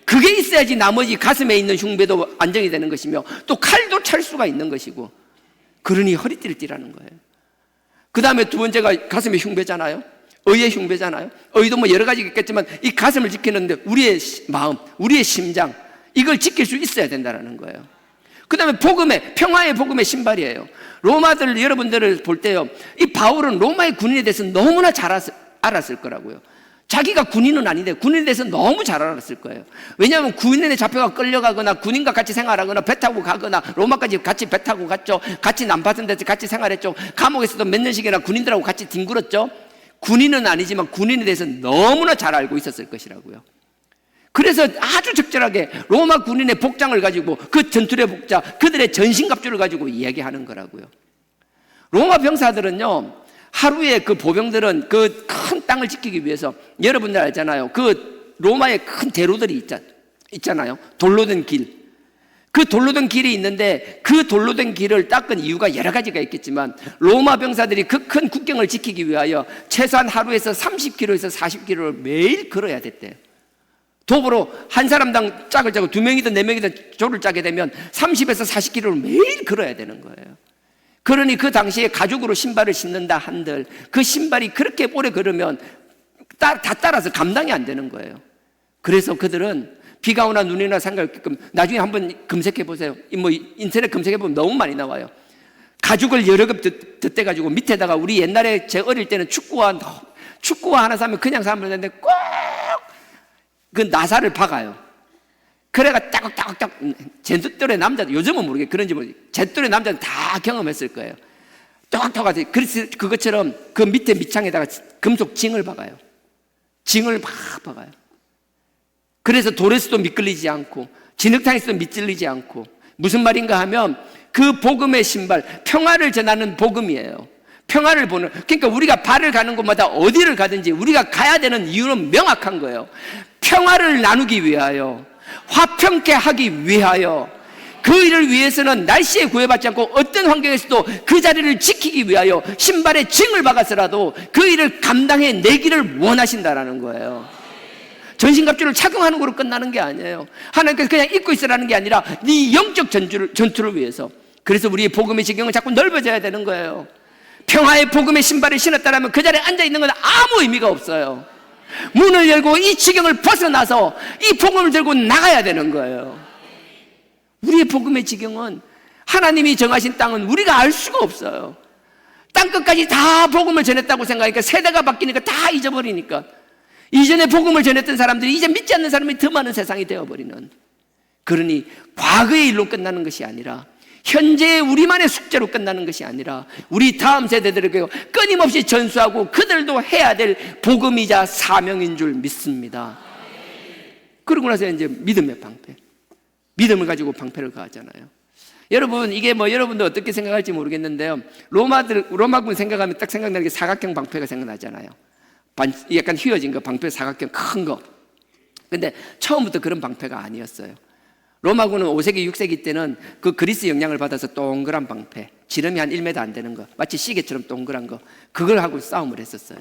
그게 있어야지 나머지 가슴에 있는 흉배도 안정이 되는 것이며, 또 칼도 찰 수가 있는 것이고, 그러니 허리띠를 띠라는 거예요. 그 다음에 두 번째가 가슴의 흉배잖아요. 의의 흉배잖아요. 의도 뭐 여러 가지 있겠지만 이 가슴을 지키는데 우리의 마음, 우리의 심장, 이걸 지킬 수 있어야 된다는 거예요. 그 다음에 복음의, 평화의 복음의 신발이에요. 로마들 여러분들을 볼 때요, 이 바울은 로마의 군인에 대해서 너무나 잘 알았을 거라고요. 자기가 군인은 아닌데 군인에 대해서 너무 잘 알았을 거예요. 왜냐하면 군인에 잡혀가 끌려가거나 군인과 같이 생활하거나 배 타고 가거나, 로마까지 같이 배 타고 갔죠. 같이 남파선 데서 같이 생활했죠. 감옥에서도 몇 년씩이나 군인들하고 같이 뒹굴었죠. 군인은 아니지만 군인에 대해서 너무나 잘 알고 있었을 것이라고요. 그래서 아주 적절하게 로마 군인의 복장을 가지고, 그 전투의 복장, 그들의 전신갑주를 가지고 이야기하는 거라고요. 로마 병사들은요, 하루에 그 보병들은 그 큰 땅을 지키기 위해서, 여러분들 알잖아요. 그 로마의 큰 대로들이 있잖아요. 돌로 된 길. 그 돌로 된 길이 있는데, 그 돌로 된 길을 닦은 이유가 여러 가지가 있겠지만, 로마 병사들이 그 큰 국경을 지키기 위하여 최소한 하루에서 30km에서 40km를 매일 걸어야 됐대요. 도보로 한 사람당 짝을 짜고 2명이든 4명이든 조를 짜게 되면 30에서 40km를 매일 걸어야 되는 거예요. 그러니 그 당시에 가죽으로 신발을 신는다 한들, 그 신발이 그렇게 오래 걸으면 다 따라서 감당이 안 되는 거예요. 그래서 그들은 비가 오나 눈이나 상관없게끔, 나중에 한번 검색해 보세요. 뭐 인터넷 검색해 보면 너무 많이 나와요. 가죽을 여러 겹 덧대 가지고 밑에다가, 우리 옛날에 제 어릴 때는 축구화 하나 사면 그냥 사면 되는데 꼭 그 나사를 박아요. 그래가 따걱따걱, 제 또래 남자들, 요즘은 모르겠어요. 그런지 모르겠어요. 제 또래 남자들 다 경험했을 거예요. 똑똑하지. 그래서 그것처럼 그 밑에 밑창에다가 금속 징을 박아요. 징을 막 박아요. 그래서 돌에서도 미끌리지 않고, 진흙탕에서도 미끌리지 않고. 무슨 말인가 하면, 그 복음의 신발, 평화를 전하는 복음이에요. 평화를 보는, 그러니까 우리가 발을 가는 곳마다 어디를 가든지 우리가 가야 되는 이유는 명확한 거예요. 평화를 나누기 위하여, 화평케 하기 위하여, 그 일을 위해서는 날씨에 구애받지 않고 어떤 환경에서도 그 자리를 지키기 위하여 신발에 징을 박아서라도 그 일을 감당해 내기를 원하신다라는 거예요. 전신갑주를 착용하는 거로 끝나는 게 아니에요. 하나님께서 그냥 입고 있으라는 게 아니라 네 영적 전투를 위해서. 그래서 우리의 복음의 지경은 자꾸 넓어져야 되는 거예요. 평화의 복음의 신발을 신었다면 그 자리에 앉아있는 건 아무 의미가 없어요. 문을 열고 이 지경을 벗어나서 이 복음을 들고 나가야 되는 거예요. 우리의 복음의 지경은, 하나님이 정하신 땅은 우리가 알 수가 없어요. 땅끝까지 다 복음을 전했다고 생각하니까, 세대가 바뀌니까 다 잊어버리니까, 이전에 복음을 전했던 사람들이 이제 믿지 않는 사람이 더 많은 세상이 되어버리는. 그러니 과거의 일로 끝나는 것이 아니라, 현재의 우리만의 숙제로 끝나는 것이 아니라, 우리 다음 세대들에게 끊임없이 전수하고 그들도 해야 될 복음이자 사명인 줄 믿습니다. 그러고 나서 이제 믿음의 방패, 믿음을 가지고 방패를 가하잖아요. 여러분, 이게 뭐 여러분도 어떻게 생각할지 모르겠는데요, 로마군 생각하면 딱 생각나는 게 사각형 방패가 생각나잖아요. 약간 휘어진 거, 방패 사각형 큰 거. 근데 처음부터 그런 방패가 아니었어요. 로마군은 5세기, 6세기 때는 그 그리스 영향을 받아서 동그란 방패, 지름이 한 1m 안 되는 거, 마치 시계처럼 동그란 거, 그걸 하고 싸움을 했었어요.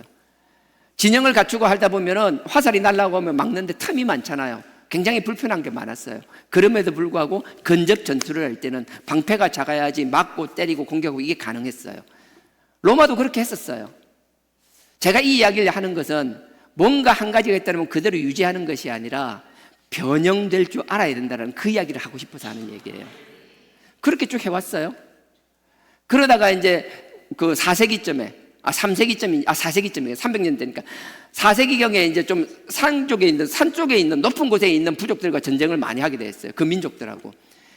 진영을 갖추고 하다 보면은 화살이 날아오면 막는데 틈이 많잖아요. 굉장히 불편한 게 많았어요. 그럼에도 불구하고 근접 전투를 할 때는 방패가 작아야지 맞고 때리고 공격하고 이게 가능했어요. 로마도 그렇게 했었어요. 제가 이 이야기를 하는 것은 뭔가 한 가지가 있다면 그대로 유지하는 것이 아니라, 변형될 줄 알아야 된다는 그 이야기를 하고 싶어서 하는 얘기예요. 그렇게 쭉 해왔어요. 그러다가 이제 그 4세기쯤에 4세기쯤에 300년 되니까 4세기경에 이제 좀 산 쪽에 있는 높은 곳에 있는 부족들과 전쟁을 많이 하게 됐어요. 그 민족들하고.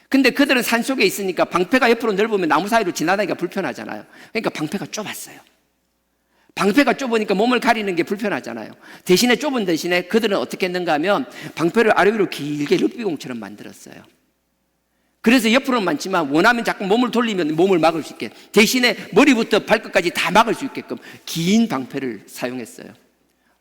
근데 그들은 산 속에 있으니까 방패가 옆으로 넓으면 나무 사이로 지나다니기가 불편하잖아요. 그러니까 방패가 좁았어요. 방패가 좁으니까 몸을 가리는 게 불편하잖아요. 대신에 좁은 대신에 그들은 어떻게 했는가 하면 방패를 아래 위로 길게 럭비공처럼 만들었어요. 그래서 옆으로는 많지만 원하면 자꾸 몸을 돌리면 몸을 막을 수 있게, 대신에 머리부터 발끝까지 다 막을 수 있게끔 긴 방패를 사용했어요.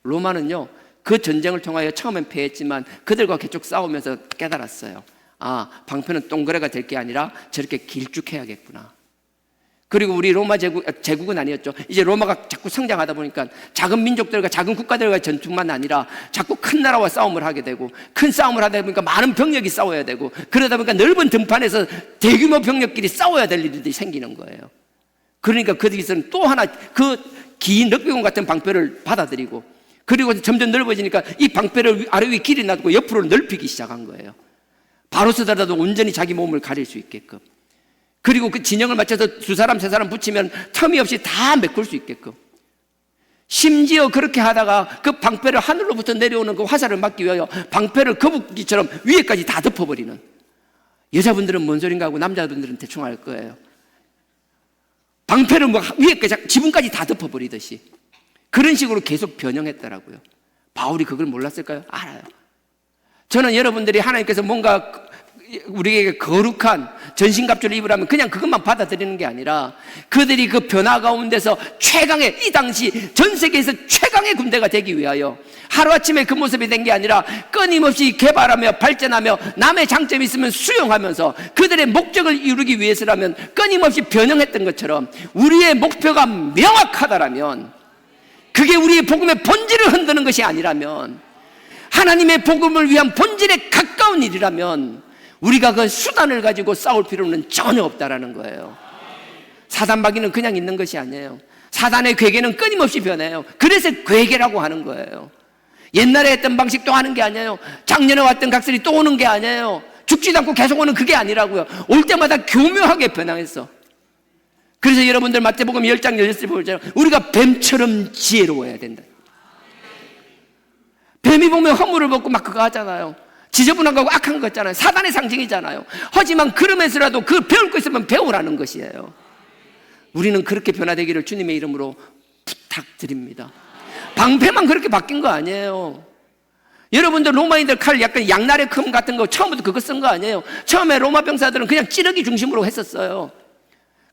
로마는요, 그 전쟁을 통하여 처음엔 패했지만 그들과 계속 싸우면서 깨달았어요. 아, 방패는 동그래가 될 게 아니라 저렇게 길쭉해야겠구나. 그리고 우리 로마 제국은 아니었죠. 이제 로마가 자꾸 성장하다 보니까 작은 민족들과 작은 국가들과 전투만 아니라 자꾸 큰 나라와 싸움을 하게 되고, 큰 싸움을 하다 보니까 많은 병력이 싸워야 되고, 그러다 보니까 넓은 등판에서 대규모 병력끼리 싸워야 될 일들이 생기는 거예요. 그러니까 그들은 또 하나 그 긴 럭비공 같은 방패를 받아들이고, 그리고 점점 넓어지니까 이 방패를 아래 위에 길이 놔두고 옆으로 넓히기 시작한 거예요. 바로 서더라도 온전히 자기 몸을 가릴 수 있게끔. 그리고 그 진영을 맞춰서 두 사람 세 사람 붙이면 텀이 없이 다 메꿀 수 있게끔. 심지어 그렇게 하다가 그 방패를 하늘로부터 내려오는 그 화살을 막기 위하여 방패를 거북이처럼 위에까지 다 덮어버리는. 여자분들은 뭔 소린가 하고 남자분들은 대충 알 거예요. 방패를 뭐 위에까지 지붕까지 다 덮어버리듯이 그런 식으로 계속 변형했더라고요. 바울이 그걸 몰랐을까요? 알아요. 저는 여러분들이 하나님께서 뭔가 우리에게 거룩한 전신갑주를 입으라면 그냥 그것만 받아들이는 게 아니라 그들이 그 변화 가운데서 최강의, 이 당시 전 세계에서 최강의 군대가 되기 위하여 하루아침에 그 모습이 된 게 아니라 끊임없이 개발하며 발전하며 남의 장점이 있으면 수용하면서 그들의 목적을 이루기 위해서라면 끊임없이 변형했던 것처럼 우리의 목표가 명확하다라면, 그게 우리의 복음의 본질을 흔드는 것이 아니라면, 하나님의 복음을 위한 본질에 가까운 일이라면 우리가 그 수단을 가지고 싸울 필요는 전혀 없다라는 거예요. 사단 마귀는 그냥 있는 것이 아니에요. 사단의 괴계는 끊임없이 변해요. 그래서 괴계라고 하는 거예요. 옛날에 했던 방식도 하는 게 아니에요. 작년에 왔던 각설이 또 오는 게 아니에요. 죽지도 않고 계속 오는 그게 아니라고요. 올 때마다 교묘하게 변화했어. 그래서 여러분들 마태복음 10장 16절 보잖아요. 우리가 뱀처럼 지혜로워야 된다. 뱀이 보면 허물을 벗고 막 그거 하잖아요. 지저분한 거고 악한 거 있잖아요. 사단의 상징이잖아요. 하지만 그러면서라도 그 배울 거 있으면 배우라는 것이에요. 우리는 그렇게 변화되기를 주님의 이름으로 부탁드립니다. 방패만 그렇게 바뀐 거 아니에요. 여러분들 로마인들 칼 약간 양날의 금 같은 거 처음부터 그거 쓴 거 아니에요. 처음에 로마 병사들은 그냥 찌르기 중심으로 했었어요.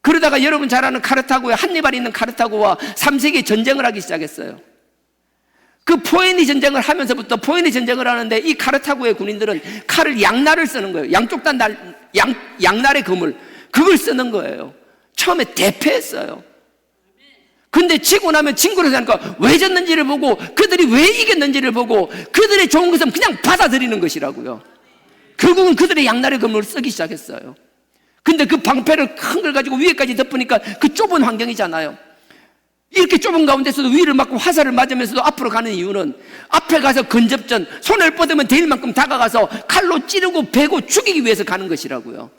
그러다가 여러분 잘 아는 카르타고에 한니발이 있는 카르타고와 3세기 전쟁을 하기 시작했어요. 그 포에니 전쟁을 하면서부터 포에니 전쟁을 하는데 이 카르타고의 군인들은 칼을 양날을 쓰는 거예요. 양쪽 단 양날의 금을 그걸 쓰는 거예요. 처음에 대패했어요. 근데 지고 나면 진고를 하니까 왜 졌는지를 보고 그들이 왜 이겼는지를 보고 그들의 좋은 것은 그냥 받아들이는 것이라고요. 결국은 그들의 양날의 금을 쓰기 시작했어요. 근데 그 방패를 큰 걸 가지고 위에까지 덮으니까 그 좁은 환경이잖아요. 이렇게 좁은 가운데서도 위를 맞고 화살을 맞으면서도 앞으로 가는 이유는 앞에 가서 근접전, 손을 뻗으면 될 만큼 다가가서 칼로 찌르고 베고 죽이기 위해서 가는 것이라고요.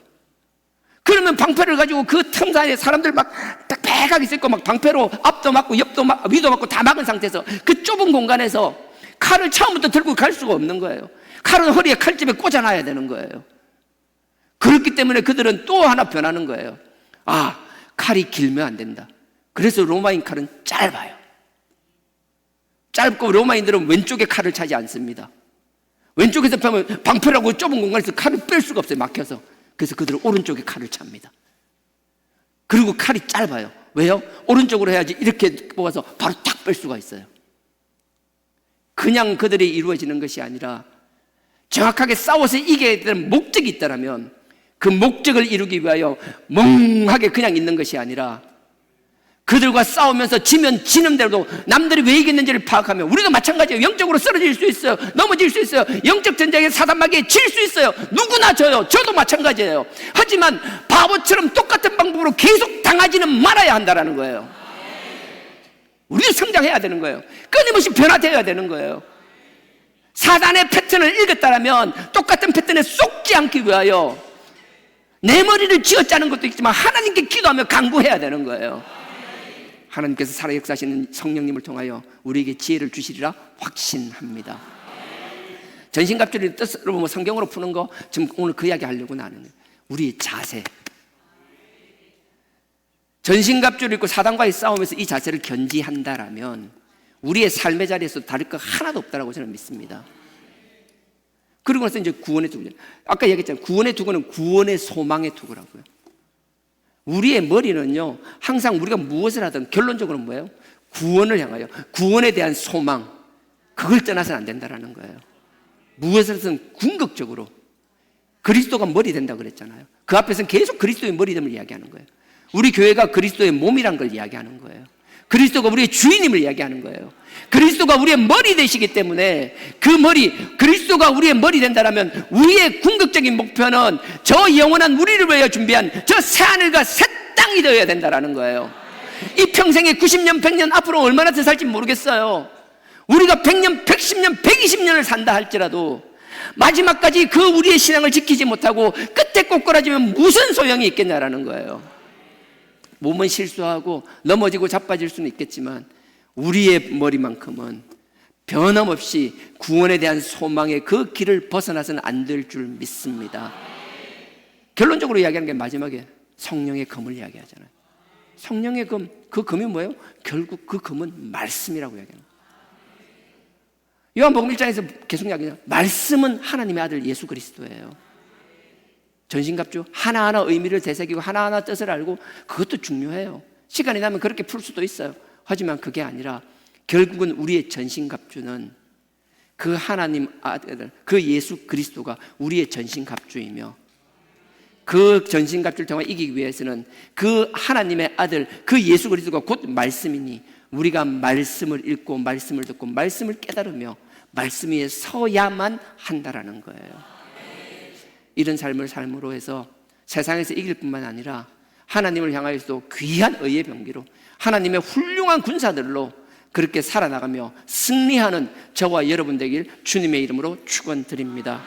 그러면 방패를 가지고 그 틈 사이에 사람들 막 빽빽하게 있고 막 방패로 앞도 맞고 옆도 맞고 위도 맞고 다 막은 상태에서 그 좁은 공간에서 칼을 처음부터 들고 갈 수가 없는 거예요. 칼은 허리에 칼집에 꽂아놔야 되는 거예요. 그렇기 때문에 그들은 또 하나 변하는 거예요. 아, 칼이 길면 안 된다. 그래서 로마인 칼은 짧아요. 짧고 로마인들은 왼쪽에 칼을 차지 않습니다. 왼쪽에서 펴면 방패라고 좁은 공간에서 칼을 뺄 수가 없어요. 막혀서. 그래서 그들은 오른쪽에 칼을 찹니다. 그리고 칼이 짧아요. 왜요? 오른쪽으로 해야지 이렇게 뽑아서 바로 딱 뺄 수가 있어요. 그냥 그들이 이루어지는 것이 아니라 정확하게 싸워서 이겨야 되는 목적이 있다면 그 목적을 이루기 위하여 멍하게 그냥 있는 것이 아니라 그들과 싸우면서 지면 지는 대로 남들이 왜 이겼는지를 파악하며, 우리도 마찬가지예요. 영적으로 쓰러질 수 있어요. 넘어질 수 있어요. 영적 전쟁에 사단 마귀에 질 수 있어요. 누구나 져요. 저도 마찬가지예요. 하지만 바보처럼 똑같은 방법으로 계속 당하지는 말아야 한다는 거예요. 우리도 성장해야 되는 거예요. 끊임없이 변화되어야 되는 거예요. 사단의 패턴을 읽었다면 똑같은 패턴에 쏙지 않기 위하여 내 머리를 쥐어짜는 것도 있지만 하나님께 기도하며 간구해야 되는 거예요. 하나님께서 살아 역사하시는 성령님을 통하여 우리에게 지혜를 주시리라 확신합니다. 전신갑주를 뜻으로 보면 성경으로 푸는 거 지금 오늘 그 이야기 하려고 나는 우리의 자세. 전신갑주를 입고 사단과의 싸움에서 이 자세를 견지한다라면 우리의 삶의 자리에서 다를 거 하나도 없다라고 저는 믿습니다. 그리고 나서 이제 구원의 투구. 아까 얘기했잖아요. 구원의 투구는 구원의 소망의 투구라고요. 우리의 머리는요, 항상 우리가 무엇을 하든 결론적으로 뭐예요? 구원을 향하여, 구원에 대한 소망, 그걸 떠나서는 안 된다라는 거예요. 무엇을 하든 궁극적으로 그리스도가 머리 된다고 그랬잖아요. 그 앞에서는 계속 그리스도의 머리됨을 이야기하는 거예요. 우리 교회가 그리스도의 몸이란 걸 이야기하는 거예요. 그리스도가 우리의 주인임을 이야기하는 거예요. 그리스도가 우리의 머리 되시기 때문에 그 머리, 그리스도가 우리의 머리 된다면 우리의 궁극적인 목표는 저 영원한 우리를 위하여 준비한 저 새하늘과 새 땅이 되어야 된다는 거예요. 이 평생에 90년, 100년 앞으로 얼마나 더 살지 모르겠어요. 우리가 100년, 110년, 120년을 산다 할지라도 마지막까지 그 우리의 신앙을 지키지 못하고 끝에 꼬꾸라지면 무슨 소용이 있겠냐라는 거예요. 몸은 실수하고 넘어지고 자빠질 수는 있겠지만 우리의 머리만큼은 변함없이 구원에 대한 소망의 그 길을 벗어나서는 안 될 줄 믿습니다. 결론적으로 이야기하는 게 마지막에 성령의 검을 이야기하잖아요. 성령의 검, 그 검이 뭐예요? 결국 그 검은 말씀이라고 이야기하는 거예요. 요한복음 1장에서 계속 이야기해요. 말씀은 하나님의 아들 예수 그리스도예요. 전신갑주 하나하나 의미를 되새기고 하나하나 뜻을 알고 그것도 중요해요. 시간이 나면 그렇게 풀 수도 있어요. 하지만 그게 아니라 결국은 우리의 전신갑주는 그 하나님 아들, 그 예수 그리스도가 우리의 전신갑주이며 그 전신갑주를 통해 이기기 위해서는 그 하나님의 아들, 그 예수 그리스도가 곧 말씀이니 우리가 말씀을 읽고 말씀을 듣고 말씀을 깨달으며 말씀 위에 서야만 한다라는 거예요. 이런 삶을 삶으로 해서 세상에서 이길 뿐만 아니라 하나님을 향하여서도 귀한 의의 병기로 하나님의 훌륭한 군사들로 그렇게 살아나가며 승리하는 저와 여러분 되길 주님의 이름으로 축원드립니다.